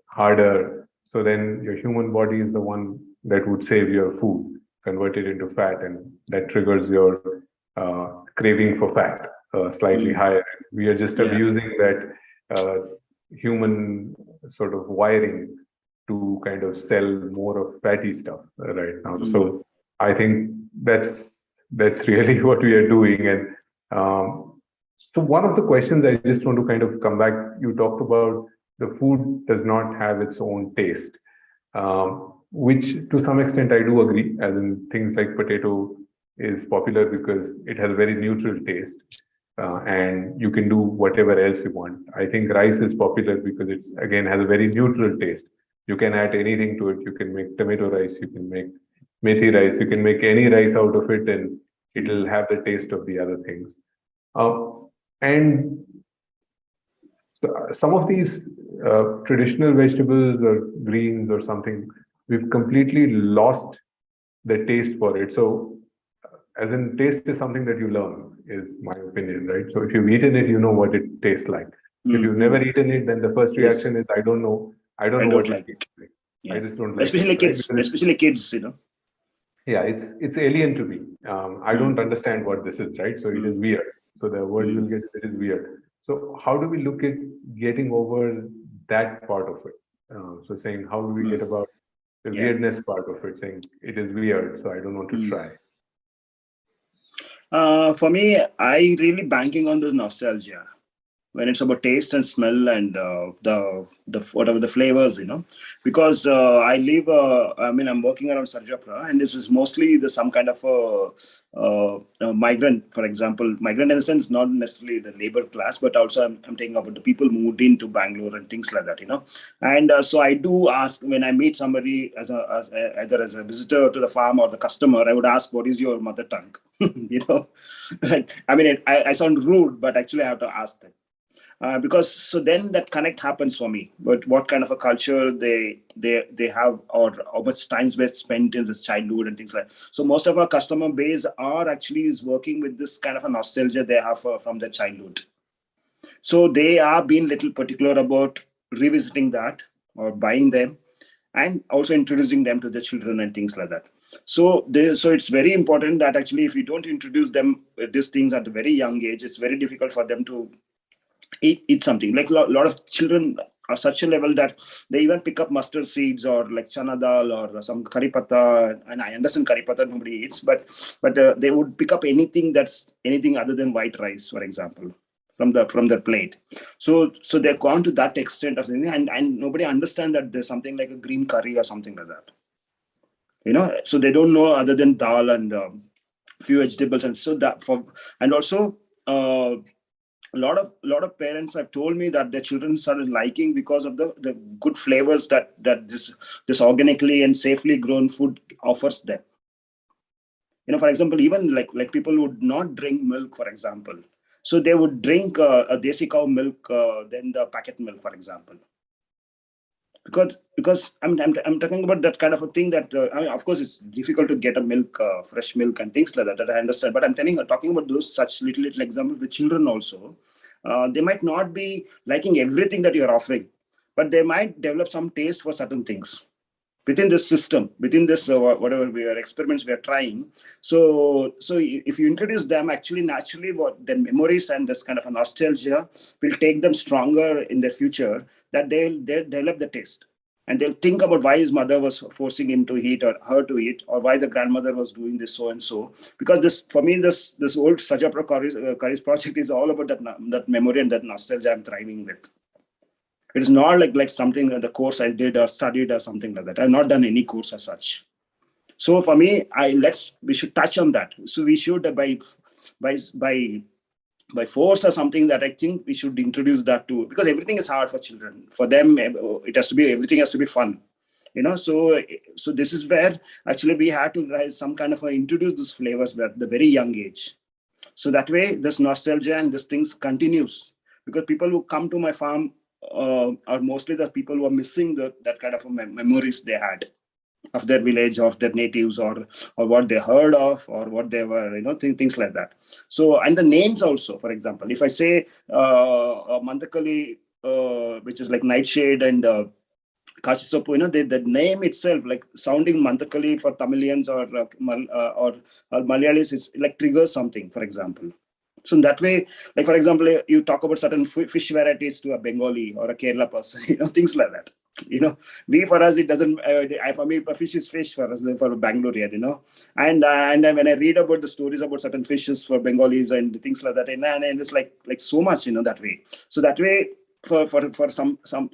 harder. So then your human body is the one that would save your food, convert it into fat, and that triggers your craving for fat slightly higher. We are just abusing that human sort of wiring to kind of sell more of fatty stuff right now. So I think that's really what we are doing. And so one of the questions I just want to kind of come back, you talked about the food does not have its own taste, which to some extent I do agree, as in things like potato is popular because it has a very neutral taste. And you can do whatever else you want. I think rice is popular because it's, again, has a very neutral taste. You can add anything to it. You can make tomato rice, you can make methi rice, you can make any rice out of it, and it'll have the taste of the other things. And some of these traditional vegetables or greens or something, we've completely lost the taste for it. So, as in, taste is something that you learn, is my opinion, right? So if you've eaten it, you know what it tastes like. If you've never eaten it, then the first reaction is, I don't know what it tastes like. I just don't like especially it, kids, right? especially kids, Yeah, it's alien to me. I don't understand what this is, right? So it is weird. So the word you'll get, it is weird. So how do we look at getting over that part of it? So saying, how do we get about the weirdness part of it, saying it is weird, so I don't want to try. For me, I really banking on the nostalgia when it's about taste and smell and the whatever the flavors, because I live. I'm working around Sarjapura, and this is mostly some kind of a migrant. For example, migrant in the sense not necessarily the labor class, but also I'm taking about the people moved into Bangalore and things like that, And so I do ask when I meet somebody either as a visitor to the farm or the customer, I would ask, what is your mother tongue? I sound rude, but actually I have to ask them. Because so then that connect happens for me. But what kind of a culture they have, or how much time they spent in this childhood and things like that. So most of our customer base is working with this kind of a nostalgia they have from their childhood. So they are being little particular about revisiting that or buying them, and also introducing them to the children and things like that. So it's very important that actually if you don't introduce them these things at a very young age, it's very difficult for them to eat something. Like a lot of children are such a level that they even pick up mustard seeds or like chana dal or some curry pata. And I understand curry pata nobody eats, but they would pick up anything other than white rice, for example, from their plate. So they've gone to that extent of thing, and nobody understands that there's something like a green curry or something like that. So they don't know other than dal and few vegetables, and so that for, and also a lot of parents have told me that their children started liking because of the good flavors that this organically and safely grown food offers them. For example, even like people would not drink milk, for example, so they would drink a desi cow milk than the packet milk, for example, because I'm talking about that kind of a thing that I mean, of course it's difficult to get a milk, fresh milk and things like that I understand, but I'm talking about those such little examples with children also. They might not be liking everything that you're offering, but they might develop some taste for certain things within this system, within this whatever we are experiments we are trying. So if you introduce them, actually naturally what their memories and this kind of a nostalgia will take them stronger in their future, that they'll develop the taste, and they'll think about why his mother was forcing him to eat or her to eat, or why the grandmother was doing this so and so. Because this, for me, this old Sarjapura Curries project is all about that memory and that nostalgia I'm thriving with. It is not like something the course I did or studied or something like that. I've not done any course as such. So for me, we should touch on that. So we should by force or something, that I think we should introduce that too, because everything is hard for children. For them, everything has to be fun. So this is where actually we have to some kind of introduce these flavors at the very young age. So that way, this nostalgia and this things continues, because people who come to my farm are mostly the people who are missing that kind of memories they had of their village, of their natives, or what they heard of, or what they were, things like that. So, and the names also, for example, if I say Mantakali, which is like nightshade, and Kashisopu, the name itself, like sounding Mantakali for Tamilians or Malayalis, is like triggers something, for example. So in that way, like for example, you talk about certain fish varieties to a Bengali or a Kerala person, things like that. For us, it doesn't. For me, a fish is fish for us, for Bangalore, and when I read about the stories about certain fishes for Bengalis and things like that, and it's like so much, that way. So that way, for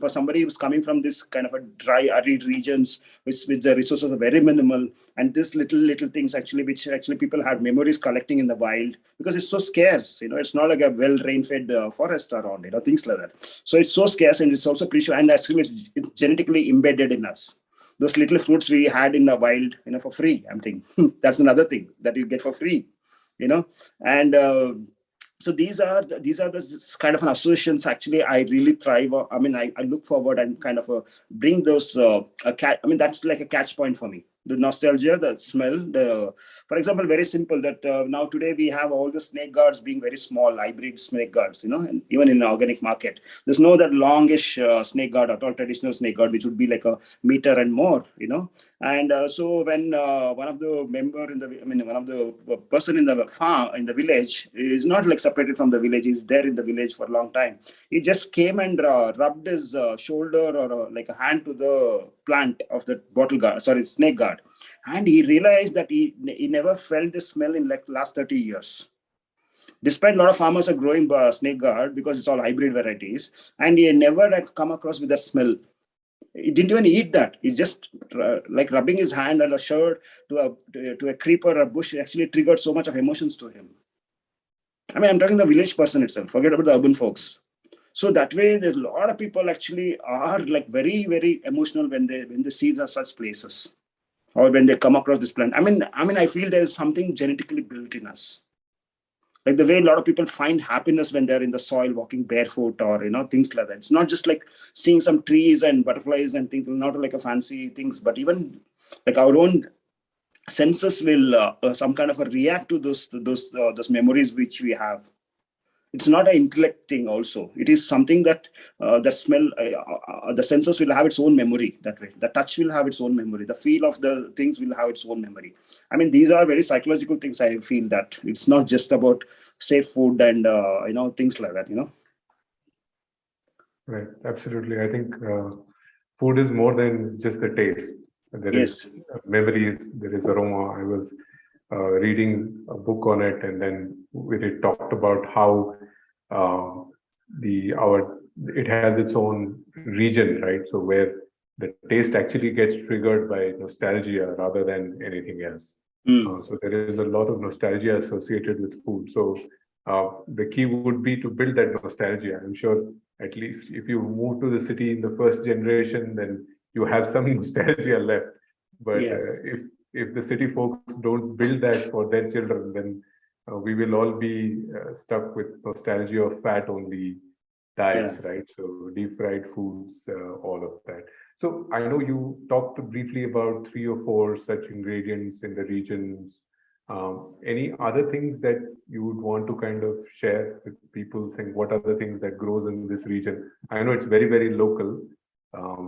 somebody who's coming from this kind of a dry, arid regions, which with the resources are very minimal, and this little things which people have memories collecting in the wild, because it's so scarce. It's not like a well rain-fed forest around. Things like that. So it's so scarce, and it's also precious, and actually it's genetically embedded in us. Those little fruits we had in the wild, for free. I'm thinking that's another thing that you get for free, and. So these are the kind of an associations actually I really thrive on. I mean, I look forward and kind of bring those. That's like a catch point for me. The nostalgia, the smell, for example, very simple that now today we have all the snake guards being very small, hybrid snake guards, and even in the organic market. There's no that longish snake guard at all, traditional snake guard, which would be like a meter and more, And so when one of the one of the person in the farm, in the village, is not like separated from the village, he's there in the village for a long time. He just came and rubbed his shoulder or like a hand to the plant of the snake guard. And he realized that he never felt the smell in like last 30 years. Despite a lot of farmers are growing snake guard because it's all hybrid varieties, and he never had come across with that smell. He didn't even eat that. He just like rubbing his hand on a shirt to a creeper or bush actually triggered so much of emotions to him. I mean, I'm talking the village person itself. Forget about the urban folks. So that way, there's a lot of people actually are like very, very emotional when they see such places, or when they come across this plant. I mean, I feel there's something genetically built in us. Like the way a lot of people find happiness when they're in the soil, walking barefoot, or things like that. It's not just like seeing some trees and butterflies and things, not like a fancy things, but even like our own senses will some kind of react to those memories which we have. It's not an intellect thing also. It is something that the smell, the senses will have its own memory that way. The touch will have its own memory. The feel of the things will have its own memory. I mean, these are very psychological things. I feel that it's not just about safe food and, things like that, Right, absolutely. I think food is more than just the taste. There Yes. is memories, there is aroma. I was reading a book on it, and then it talked about how it has its own region, right? So where the taste actually gets triggered by nostalgia rather than anything else. So there is a lot of nostalgia associated with food. So the key would be to build that nostalgia. I'm sure at least if you move to the city in the first generation, then you have some nostalgia left. But Yeah. if the city folks don't build that for their children, then we will all be stuck with nostalgia of fat only diets, right? So deep fried foods, all of that. So I know you talked briefly about 3 or 4 such ingredients in the regions. Any other things that you would want to kind of share with people? Think what are the things that grows in this region? I know it's very local,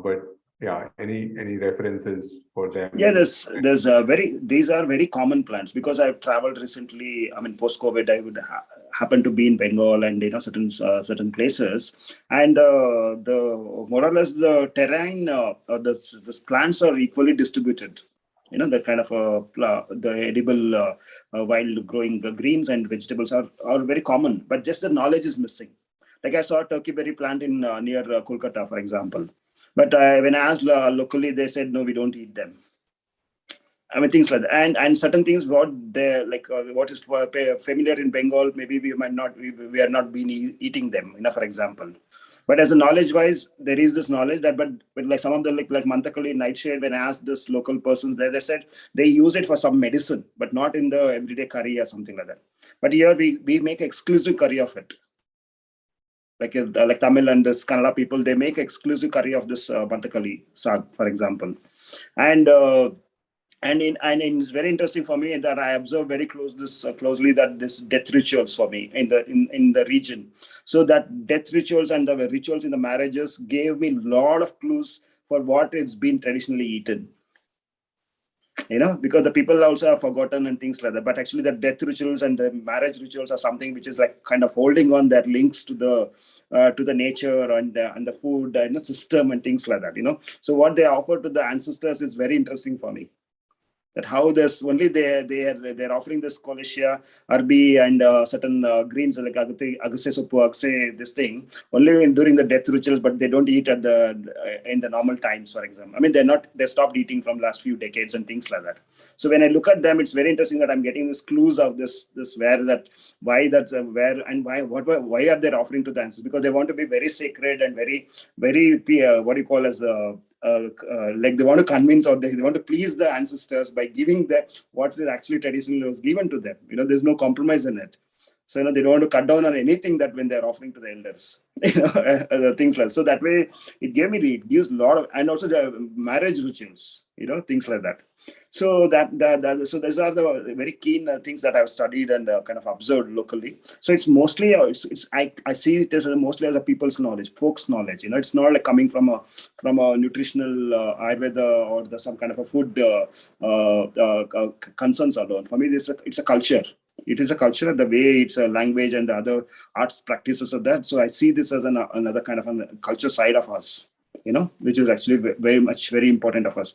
but yeah, any references for them? Yeah, there's these are very common plants because I've traveled recently. I mean, post COVID, I would happen to be in Bengal and certain places, and the more or less the terrain, the plants are equally distributed. The kind of the edible wild growing greens and vegetables are very common, but just the knowledge is missing. Like I saw a turkey berry plant in near Kolkata, for example, but when I asked locally, they said no, we don't eat them. I mean, things like that, and certain things what they like, what is familiar in Bengal, maybe we might not, we are not been eating them. For example, but as a knowledge wise, there is this knowledge that, but like some of the like Manthakali nightshade, when I asked this local persons there, they said they use it for some medicine, but not in the everyday curry or something like that. But here we make exclusive curry of it. Like Tamil and this Kannada people, they make exclusive curry of this Manthakali sag, for example, and. And it's very interesting for me that I observe very closely that this death rituals for me in the region. So that death rituals and the rituals in the marriages gave me a lot of clues for what it's been traditionally eaten. Because the people also have forgotten and things like that. But actually, the death rituals and the marriage rituals are something which is like kind of holding on their links to the nature and the food system and things like that. So what they offer to the ancestors is very interesting for me. That how this only they're offering this Colicia, Arbi, and certain greens like Agase Sopu, Agase, this thing only during the death rituals, but they don't eat at the in the normal times, for example. I mean, they stopped eating from last few decades and things like that. So when I look at them, it's very interesting that I'm getting this clues of this why that's where and why are they offering to the ancestors, because they want to be very sacred and very what do you call as like they want to convince, or they want to please the ancestors by giving them what is actually traditionally was given to them. There's no compromise in it. So they don't want to cut down on anything that when they're offering to the elders, things like so. That way, it gives a lot of, and also the marriage rituals, things like that. So so these are the very keen things that I've studied and kind of observed locally. So it's mostly I see it as mostly as a people's knowledge, folks' knowledge. It's not like coming from a nutritional Ayurveda or some kind of a food concerns alone. For me, it's a culture. It is a culture, the way it's a language and the other arts practices of that. So I see this as another kind of a culture side of us, which is actually very important of us.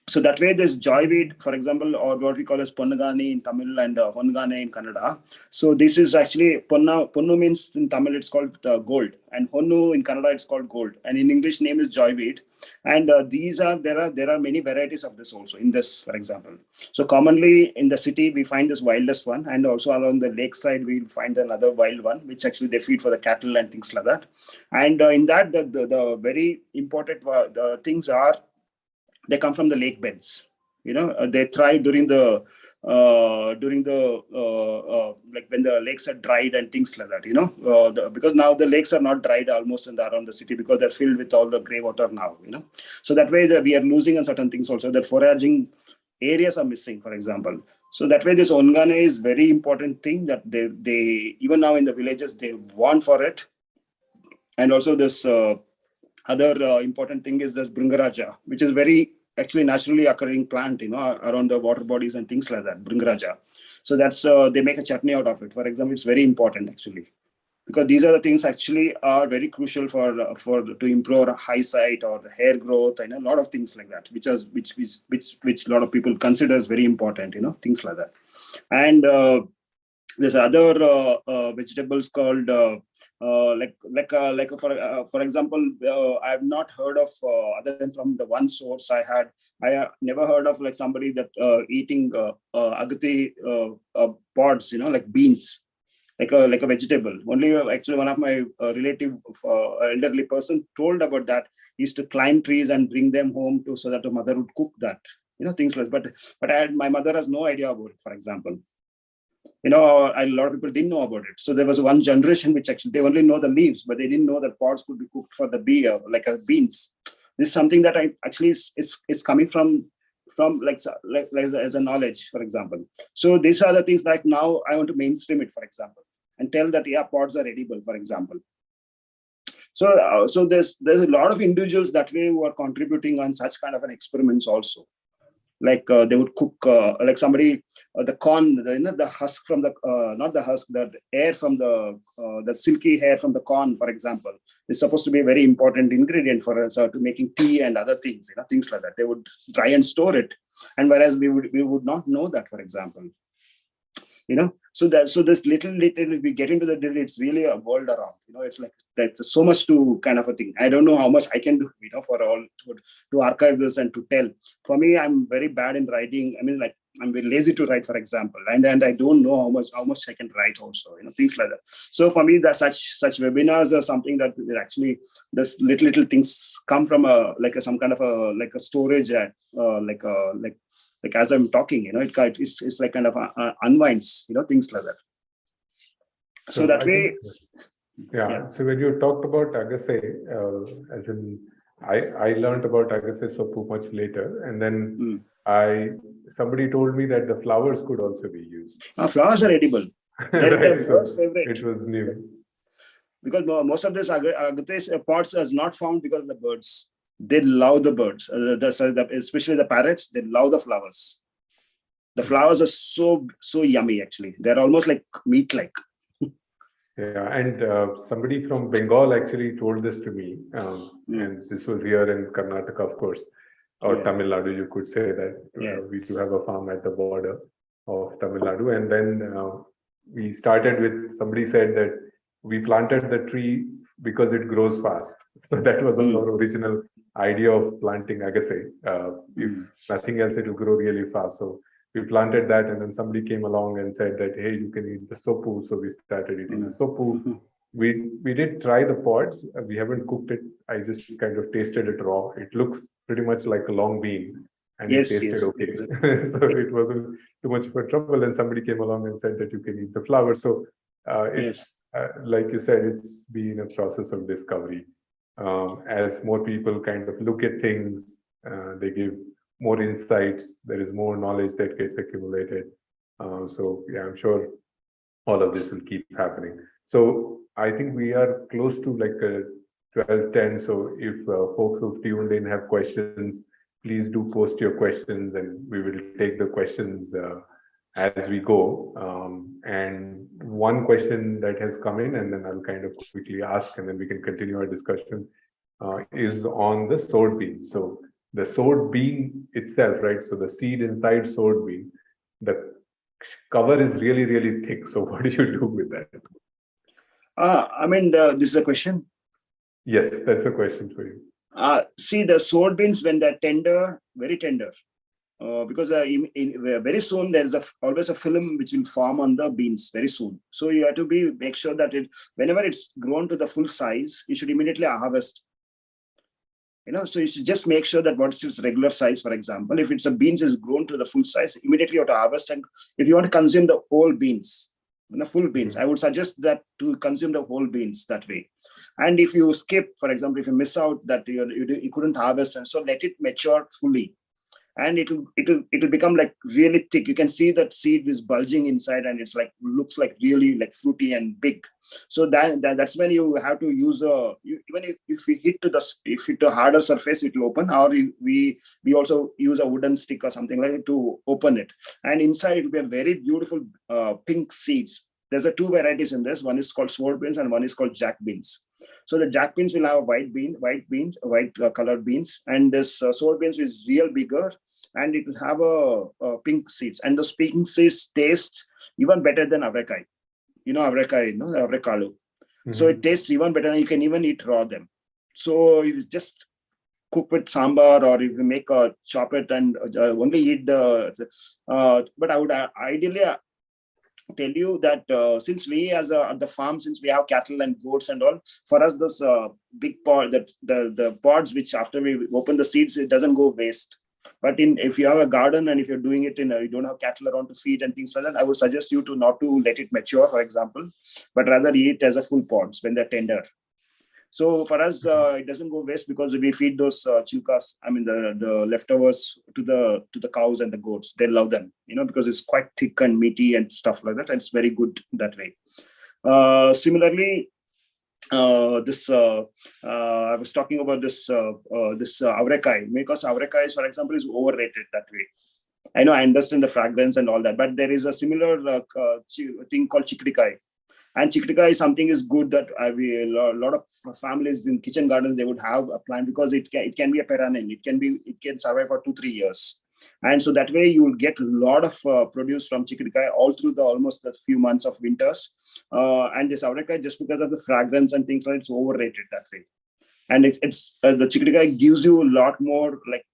So that way, this joyweed, for example, or what we call as ponnagani in Tamil and hongane in Kannada. So this is actually ponnu means in Tamil it's called gold, and honnu in Kannada it's called gold, and in English name is joyweed. And there are many varieties of this also in this, for example. So commonly in the city we find this wildest one, and also along the lakeside we'll find another wild one, which actually they feed for the cattle and things like that. And in that the very important the things are. They come from the lake beds. They thrive during the like when the lakes are dried and things like that. Because now the lakes are not dried almost around the city because they're filled with all the grey water now. So that way we are losing on certain things also. The foraging areas are missing, for example. So that way this ongane is very important thing that they even now in the villages they want for it. And also this other important thing is this bringaraja, which is very actually naturally occurring plant, around the water bodies and things like that, bringaraja. So that's they make a chutney out of it. For example, it's very important actually, because these are the things actually are very crucial for to improve high sight or the hair growth and a lot of things like that, which a lot of people consider as very important, things like that. And There's other vegetables called for example, I have not heard of other than from the one source I had. I have never heard of like somebody that eating agati pods, like beans, like a vegetable. Only actually one of my relative, elderly person, told about that. He used to climb trees and bring them home to so that the mother would cook that. Things like. But my mother has no idea about it. For example, a lot of people didn't know about it. So there was one generation which actually they only know the leaves, but they didn't know that pods could be cooked for the beans. This is something that I actually is coming from like as a knowledge, for example. So these are the things like now I want to mainstream it, for example, and tell that pods are edible, for example. So there's a lot of individuals that way who are contributing on such kind of an experiments also. Like they would cook like somebody the corn, the husk from the not the husk, the air from the silky hair from the corn, for example, is supposed to be a very important ingredient for us to making tea and other things, things like that. They would dry and store it, and whereas we would not know that, for example. So this little if we get into the detail, it's really a world around. It's like there's so much to kind of a thing. I don't know how much I can do, for all to archive this and to tell. For me, I'm very bad in writing. I mean, like I'm very lazy to write, for example, and I don't know how much I can write also, things like that. So for me, that such webinars are something that actually this little things come from some kind of a storage like as I'm talking, it's like kind of unwinds, things like that. So that way, yeah. So when you talked about agasse, as in I learned about agasse soppu much later, and then somebody told me that the flowers could also be used. Flowers are edible. They're right, the bird's favorite. It was new. Because most of this agasse pods is not found because of the birds. They love the birds, especially the parrots. They love the flowers. The flowers are so yummy. Actually, they're almost like meat-like. Yeah, and somebody from Bengal actually told this to me, and this was here in Karnataka, of course, or Tamil Nadu. You could say that we do have a farm at the border of Tamil Nadu, and then we started with somebody said that we planted the tree because it grows fast. So that was our original idea of planting agasse. If nothing else, it will grow really fast. So we planted that, and then somebody came along and said that, hey, you can eat the soppu. So we started eating the soppu. We did try the pods. We haven't cooked it. I just kind of tasted it raw. It looks pretty much like a long bean, and it tasted okay. Exactly. So it wasn't too much of a trouble. And somebody came along and said that you can eat the flower. So it's like you said, it's been a process of discovery. As more people kind of look at things, they give more insights. There is more knowledge that gets accumulated. So yeah, I'm sure all of this will keep happening. So I think we are close to like 12:10. So if folks who've tuned in have questions, please do post your questions, and we will take the questions as we go. And one question that has come in, and then I'll kind of quickly ask, and then we can continue our discussion, is on the sword bean. So the sword bean itself, right? So the seed inside sword bean, the cover is really, really thick. So what do you do with that? I mean, this is a question. Yes, that's a question for you. See, the sword beans, when they're tender, very tender, because very soon there is always a film which will form on the beans very soon. So you have to make sure that whenever it's grown to the full size, you should immediately harvest. So you should just make sure that what's its regular size, for example. If it's a beans is grown to the full size, immediately you have to harvest. And if you want to consume the whole beans, full beans, I would suggest that to consume the whole beans that way. And if you skip, for example, if you miss out that you couldn't harvest, and so let it mature fully, and it'll become like really thick. You can see that seed is bulging inside, and it's like looks like really like fruity and big. So that's when you have to use even if we hit a harder surface, it will open. Or we also use a wooden stick or something like that to open it, and inside it will be a very beautiful pink seeds. There's two varieties in this. One is called sword beans, and one is called jack beans. So the jack beans will have white colored beans, and this sword beans is real bigger, and it will have a pink seeds. And those pink seeds taste even better than avrekai. Avrekai, avrecado. So it tastes even better, and you can even eat raw them. So you just cook with sambar, or if you make a chop it and only eat the. But I would ideally tell you that since we at the farm, since we have cattle and goats and all, for us this big pod, that the pods which after we open the seeds, it doesn't go waste. But if you have a garden and if you're doing it you don't have cattle around to feed and things like that, I would suggest you to not to let it mature, for example, but rather eat it as a full pods when they're tender. So for us, it doesn't go waste because we feed those chilkas, I mean the leftovers to the cows and the goats. They love them, because it's quite thick and meaty and stuff like that. And it's very good that way. Similarly, I was talking about this avrekai, because avrekai, for example, is overrated that way. I know, I understand the fragrance and all that, but there is a similar thing called chikrikai. And chickadee is something is good that a lot of families in kitchen gardens, they would have a plant, because it can be a perennial. It can survive for 2-3 years. And so that way you will get a lot of produce from chickadee all through almost a few months of winters. And this avrekai, just because of the fragrance and things like that, it's overrated that way. And it's the chickadee gives you a lot more like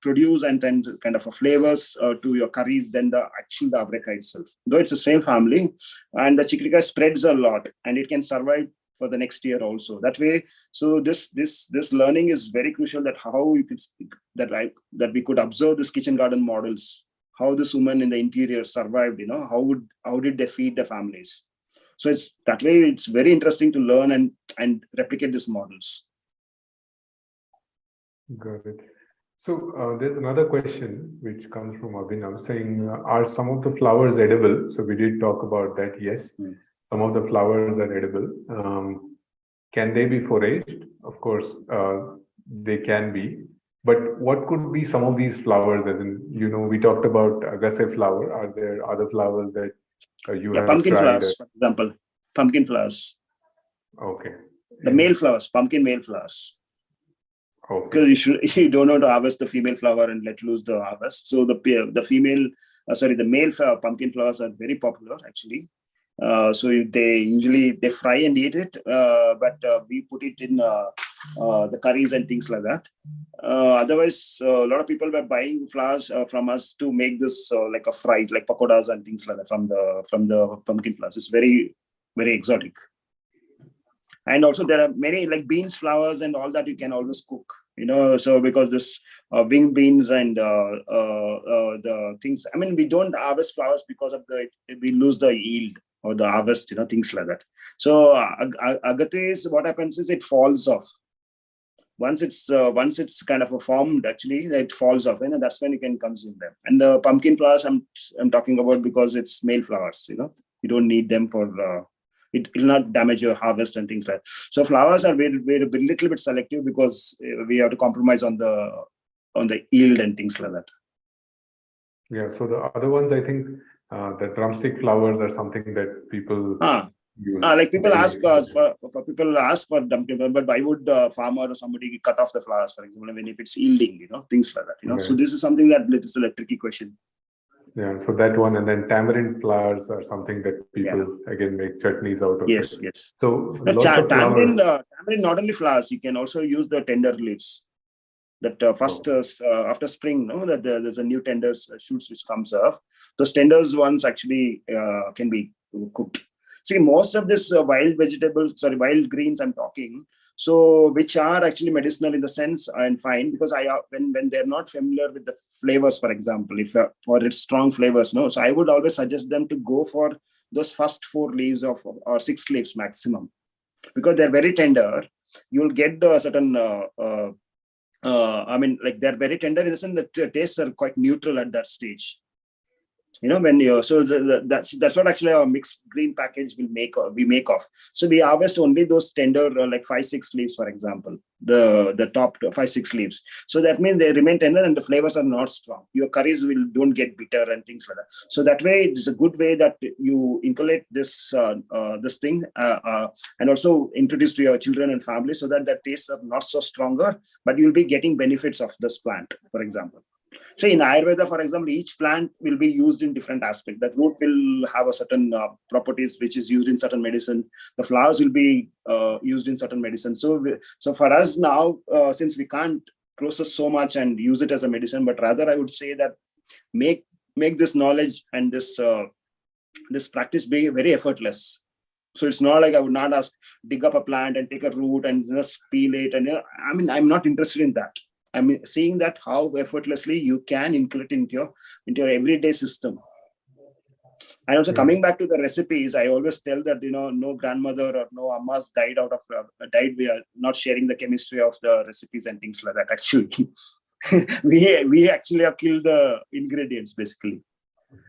produce and kind of a flavors to your curries than the avrekai itself. Though it's the same family, and the chickadee spreads a lot, and it can survive for the next year also. That way, so this learning is very crucial, that how you could that we could observe this kitchen garden models, how this woman in the interior survived. How did they feed the families? So it's that way. It's very interesting to learn and replicate these models. Got it. So there's another question which comes from Abhinav saying, are some of the flowers edible? So we did talk about that. Yes, some of the flowers are edible. Can they be foraged? Of course, they can be. But what could be some of these flowers? As in, we talked about agassiz flower. Are there other flowers that you have pumpkin tried? Flowers, for example. Pumpkin flowers. Okay. The male flowers, pumpkin male flowers. Okay. Because you don't want to harvest the female flower and let loose the harvest. So the male pumpkin flowers are very popular actually. So they fry and eat it, but we put it in the curries and things like that. Otherwise, a lot of people were buying flowers from us to make this like a fried, like pakodas and things like that from the pumpkin flowers. It's very, very exotic. And also there are many like beans flowers and all that you can always cook. So because this wing beans and the things. I mean, we don't harvest flowers because of we lose the yield or the harvest, things like that. So agathis, what happens is it falls off. Once it's kind of formed, actually, it falls off. That's when you can consume them. And the pumpkin flowers, I'm talking about because it's male flowers. You don't need them for. It will not damage your harvest and things like that. So flowers are we're a little bit selective because we have to compromise on the yield and things like that. Yeah. So the other ones, I think, the drumstick flowers are something that people use. Like people ask for dumpling, but why would a farmer or somebody cut off the flowers, for example, when if it's yielding, things like that. Right. So this is something that is a tricky question. Yeah, so that one, and then tamarind flowers are something that people again make chutneys out of. Yes. So tamarind not only flowers, you can also use the tender leaves. That after spring, that there's a new tender shoots which comes off. Those tenders ones actually can be cooked. See, most of this wild greens I'm talking, so which are actually medicinal in the sense and fine, because when they're not familiar with the flavors, for example, if for its strong flavors, so I would always suggest them to go for those first 4 leaves or 6 leaves maximum, because they're very tender. You'll get the certain they're very tender in the sense that the tastes are quite neutral at that stage. When that's what actually our mixed green package we make of. So we harvest only those tender like 5-6 leaves, for example, the top 5-6 leaves. So that means they remain tender and the flavors are not strong. Your curries don't get bitter and things like that. So that way it's a good way that you inculcate this thing and also introduce to your children and family, so that the tastes are not so stronger, but you'll be getting benefits of this plant, for example. So in Ayurveda, for example, each plant will be used in different aspects. The root will have a certain properties which is used in certain medicine. The flowers will be used in certain medicine. So for us now, since we can't process so much and use it as a medicine, but rather I would say that make this knowledge and this practice be very effortless. So it's not like I would not ask, dig up a plant and take a root and just peel it. And I mean, I'm not interested in that. I'm seeing that how effortlessly you can include it into your everyday system. And also coming back to the recipes, I always tell that, no grandmother or no ammas died. We are not sharing the chemistry of the recipes and things like that. Actually, we actually have killed the ingredients basically.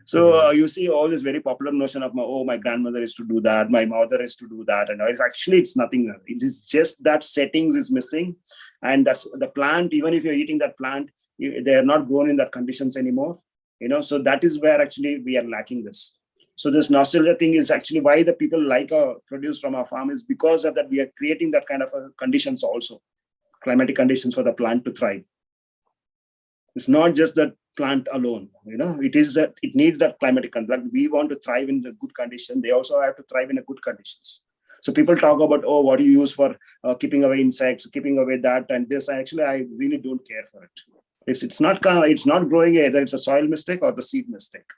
So you see all this very popular notion of my grandmother is to do that, my mother is to do that, and it's nothing. It is just that settings is missing, and that's the plant. Even if you're eating that plant, they are not grown in that conditions anymore. So that is where actually we are lacking this. So this nostalgia thing is actually why the people like our produce from our farm is because of that we are creating that kind of conditions also, climatic conditions for the plant to thrive. It's not just that plant alone, it is that it needs that climatic condition. We want to thrive in the good condition. They also have to thrive in the good conditions. So people talk about, what do you use for keeping away insects, keeping away that and this. Actually, I really don't care for it. It's not growing, either it's a soil mistake or the seed mistake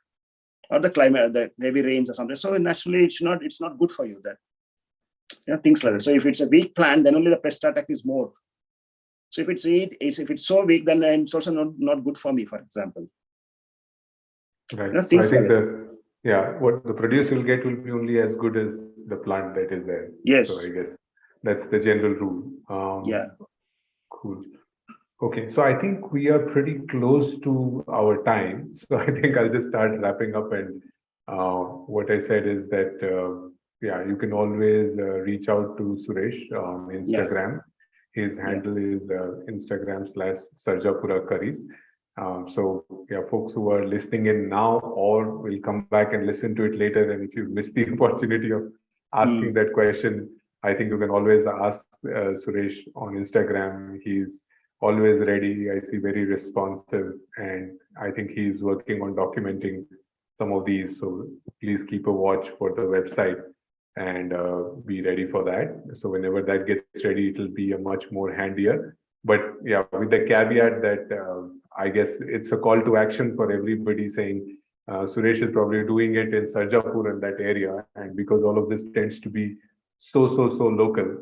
or the climate, the heavy rains or something. So naturally, it's not good for you then. Things like that. So if it's a weak plant, then only the pest attack is more. So if it's so weak, then it's also not good for me, for example. Right. So I think what the produce you'll get will be only as good as the plant that is there. Yes. So I guess that's the general rule. Cool. Okay. So I think we are pretty close to our time. So I think I'll just start wrapping up. And what I said is that, you can always reach out to Suresh on Instagram. Yeah. His handle is Instagram/Sarjapura Curries. So folks who are listening in now or will come back and listen to it later, and if you missed the opportunity of asking that question, I think you can always ask Suresh on Instagram. He's always ready. I see very responsive, and I think he's working on documenting some of these. So please keep a watch for the website and be ready for that. So whenever that gets ready, it'll be a much more handier. But with the caveat that I guess it's a call to action for everybody saying Suresh is probably doing it in Sarjapur and that area. And because all of this tends to be so local,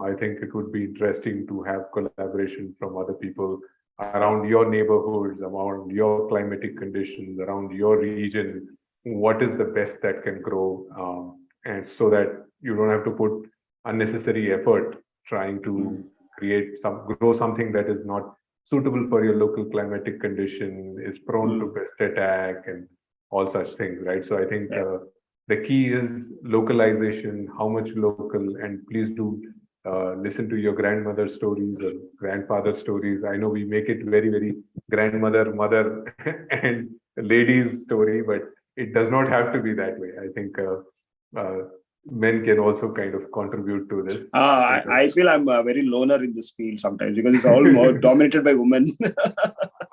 I think it would be interesting to have collaboration from other people around your neighborhoods, around your climatic conditions, around your region. What is the best that can grow? And so that you don't have to put unnecessary effort trying to grow something that is not suitable for your local climatic condition, is prone to pest attack and all such things, right? So I think the key is localization, how much local, and please do listen to your grandmother's stories or grandfather's stories. I know we make it very, very grandmother, mother, and ladies story, but it does not have to be that way. I think men can also kind of contribute to this. I feel I'm a very loner in this field sometimes because it's all more dominated by women.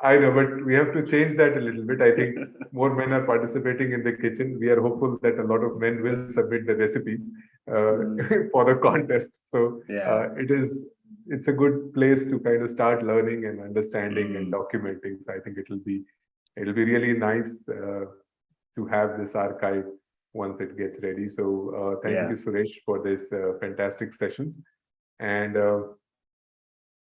I know, but we have to change that a little bit. I think more men are participating in the kitchen. We are hopeful that a lot of men will submit the recipes for the contest. So it's a good place to kind of start learning and understanding and documenting. So I think it'll be really nice to have this archive once it gets ready. So thank you, Suresh, for this fantastic sessions. And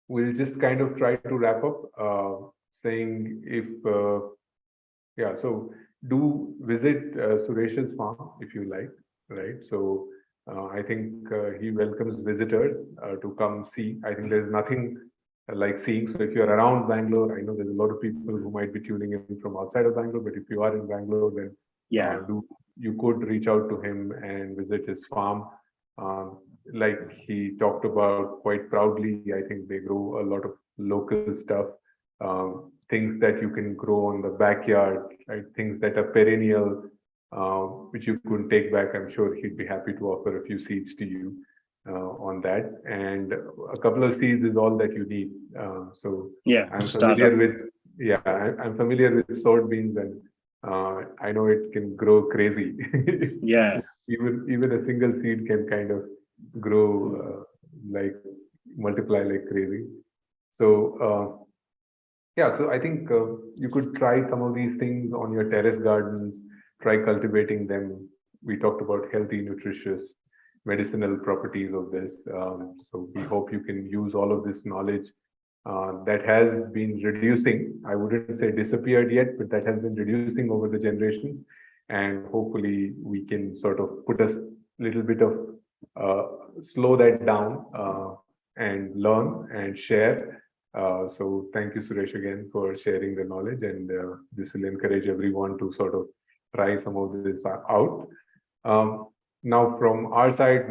we'll just kind of try to wrap up saying if, so do visit Suresh's farm if you like, right? So I think he welcomes visitors to come see. I think there's nothing like seeing. So if you're around Bangalore, I know there's a lot of people who might be tuning in from outside of Bangalore, but if you are in Bangalore, then you could reach out to him and visit his farm. Like he talked about quite proudly, I think they grow a lot of local stuff, things that you can grow on the backyard, right? Things that are perennial, which you could take back. I'm sure he'd be happy to offer a few seeds to you on that. And a couple of seeds is all that you need. So I'm familiar with yeah, I'm familiar with sword beans, and I know it can grow crazy. Yeah. Even a single seed can kind of grow like multiply like crazy. So yeah, so I think you could try some of these things on your terrace gardens, try cultivating them. We talked about healthy, nutritious, medicinal properties of this. So we hope you can use all of this knowledge that has been reducing. I wouldn't say disappeared yet, but that has been reducing over the generations. And hopefully we can sort of put a little bit of slow that down and learn and share. So thank you, Suresh, again for sharing the knowledge, and this will encourage everyone to sort of try some of this out. Um, Now, from our side,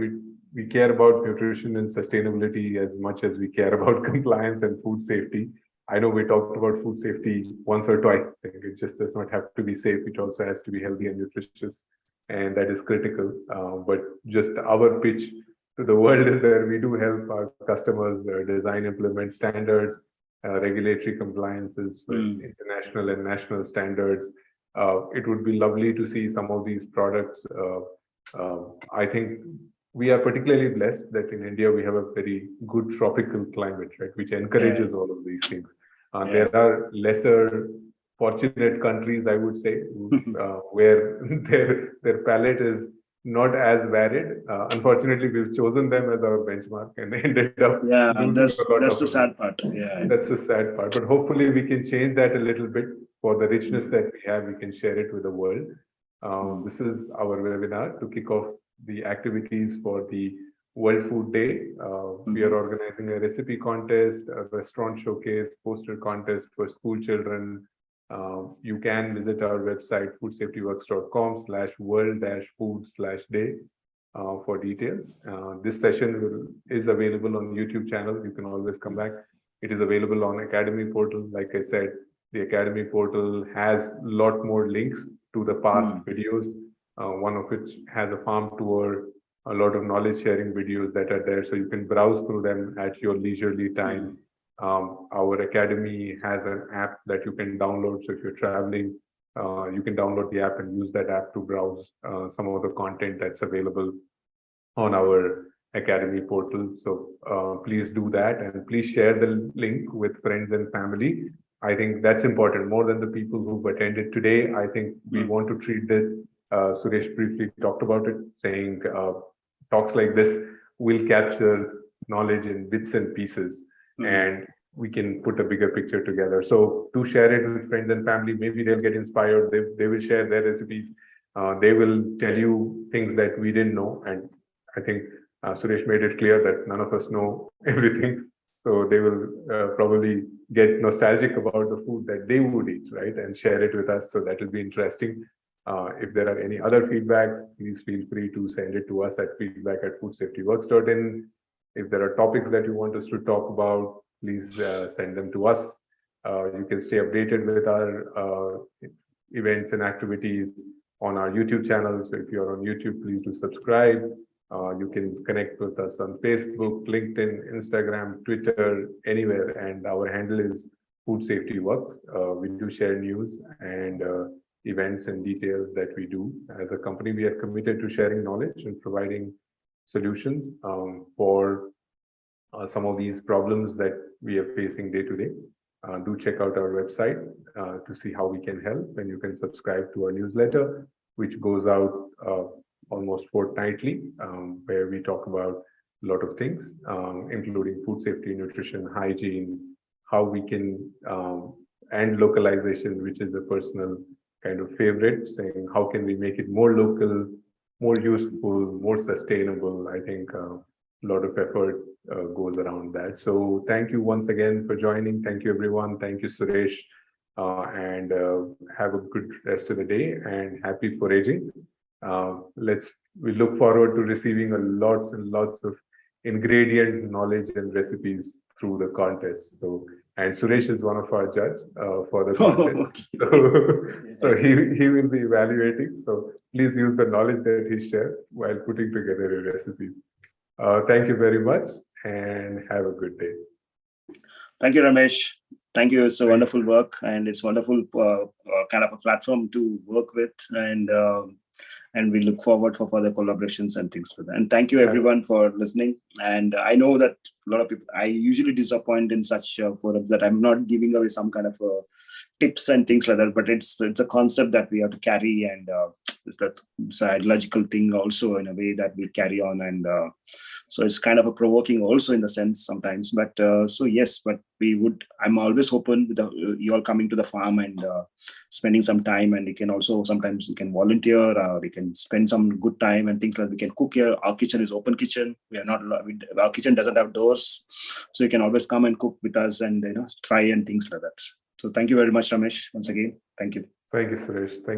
we care about nutrition and sustainability as much as we care about compliance and food safety. I know we talked about food safety once or twice. I think it just does not have to be safe; it also has to be healthy and nutritious, and that is critical. But just our pitch to the world is that we do help our customers design, implement standards, regulatory compliances with international and national standards. It would be lovely to see some of these products. I think we are particularly blessed that in India we have a very good tropical climate, right, which Yeah. encourages all of these things. Yeah. There are lesser fortunate countries, I would say, where their palate is not as varied. Unfortunately, we've chosen them as our benchmark and ended up Yeah. losing That's a lot that's of the them. sad part. Yeah. That's the sad part. But hopefully, we can change that a little bit for the richness that we have. We can share it with the world. This is our webinar to kick off the activities for the World Food Day. We are organizing a recipe contest, a restaurant showcase, poster contest for school children. You can visit our website foodsafetyworks.com/world-food/day for details. This session is available on YouTube channel. You can always come back. It is available on Academy portal. Like I said, the Academy portal has a lot more links to the past videos, one of which has a farm tour, a lot of knowledge sharing videos that are there. So you can browse through them at your leisurely time. Our Academy has an app that you can download. So if you're traveling, you can download the app and use that app to browse some of the content that's available on our Academy portal. So please do that, and please share the link with friends and family. I think that's important more than the people who've attended today. I think we want to treat this. Suresh briefly talked about it, saying talks like this will capture knowledge in bits and pieces, and we can put a bigger picture together. So to share it with friends and family, maybe they'll get inspired. They will share their recipes. They will tell you things that we didn't know, and I think Suresh made it clear that none of us know everything. So they will probably get nostalgic about the food that they would eat, right? And share it with us. So that will be interesting. If there are any other feedbacks, please feel free to send it to us at feedback@foodsafetyworks.in. If there are topics that you want us to talk about, please send them to us. You can stay updated with our events and activities on our YouTube channel. So if you're on YouTube, please do subscribe. You can connect with us on Facebook, LinkedIn, Instagram, Twitter, anywhere. And our handle is Food Safety Works. We do share news and events and details that we do. As a company, we are committed to sharing knowledge and providing solutions for some of these problems that we are facing day to day. Do check out our website to see how we can help, and you can subscribe to our newsletter, which goes out almost fortnightly, where we talk about a lot of things, including food safety, nutrition, hygiene, how we can, and localization, which is a personal kind of favorite, saying how can we make it more local, more useful, more sustainable. I think a lot of effort goes around that. So thank you once again for joining. Thank you, everyone. Thank you, Suresh. And have a good rest of the day and happy foraging. We look forward to receiving lots and lots of ingredient knowledge and recipes through the contest. So, and Suresh is one of our judge for the contest. So he will be evaluating. So please use the knowledge that he shared while putting together your recipes. Thank you very much and have a good day. Thank you, Ramesh. Thank you. It's a wonderful work, and it's wonderful kind of a platform to work with, and we look forward for further collaborations and things like that. And thank you everyone for listening. And I know that a lot of people, I usually disappoint in such forums that I'm not giving away some kind of tips and things like that, but it's a concept that we have to carry, and it's an ideological thing also in a way that we carry on, and so it's kind of a provoking also in the sense sometimes. But so yes, but I'm always open with you all coming to the farm and spending some time, and you can also sometimes you can volunteer, or you can spend some good time and things like that. We can cook here. Our kitchen is open kitchen. Our kitchen doesn't have doors, so you can always come and cook with us and try and things like that. So thank you very much, Ramesh. Once again, thank you. Thank you, Suresh. Thank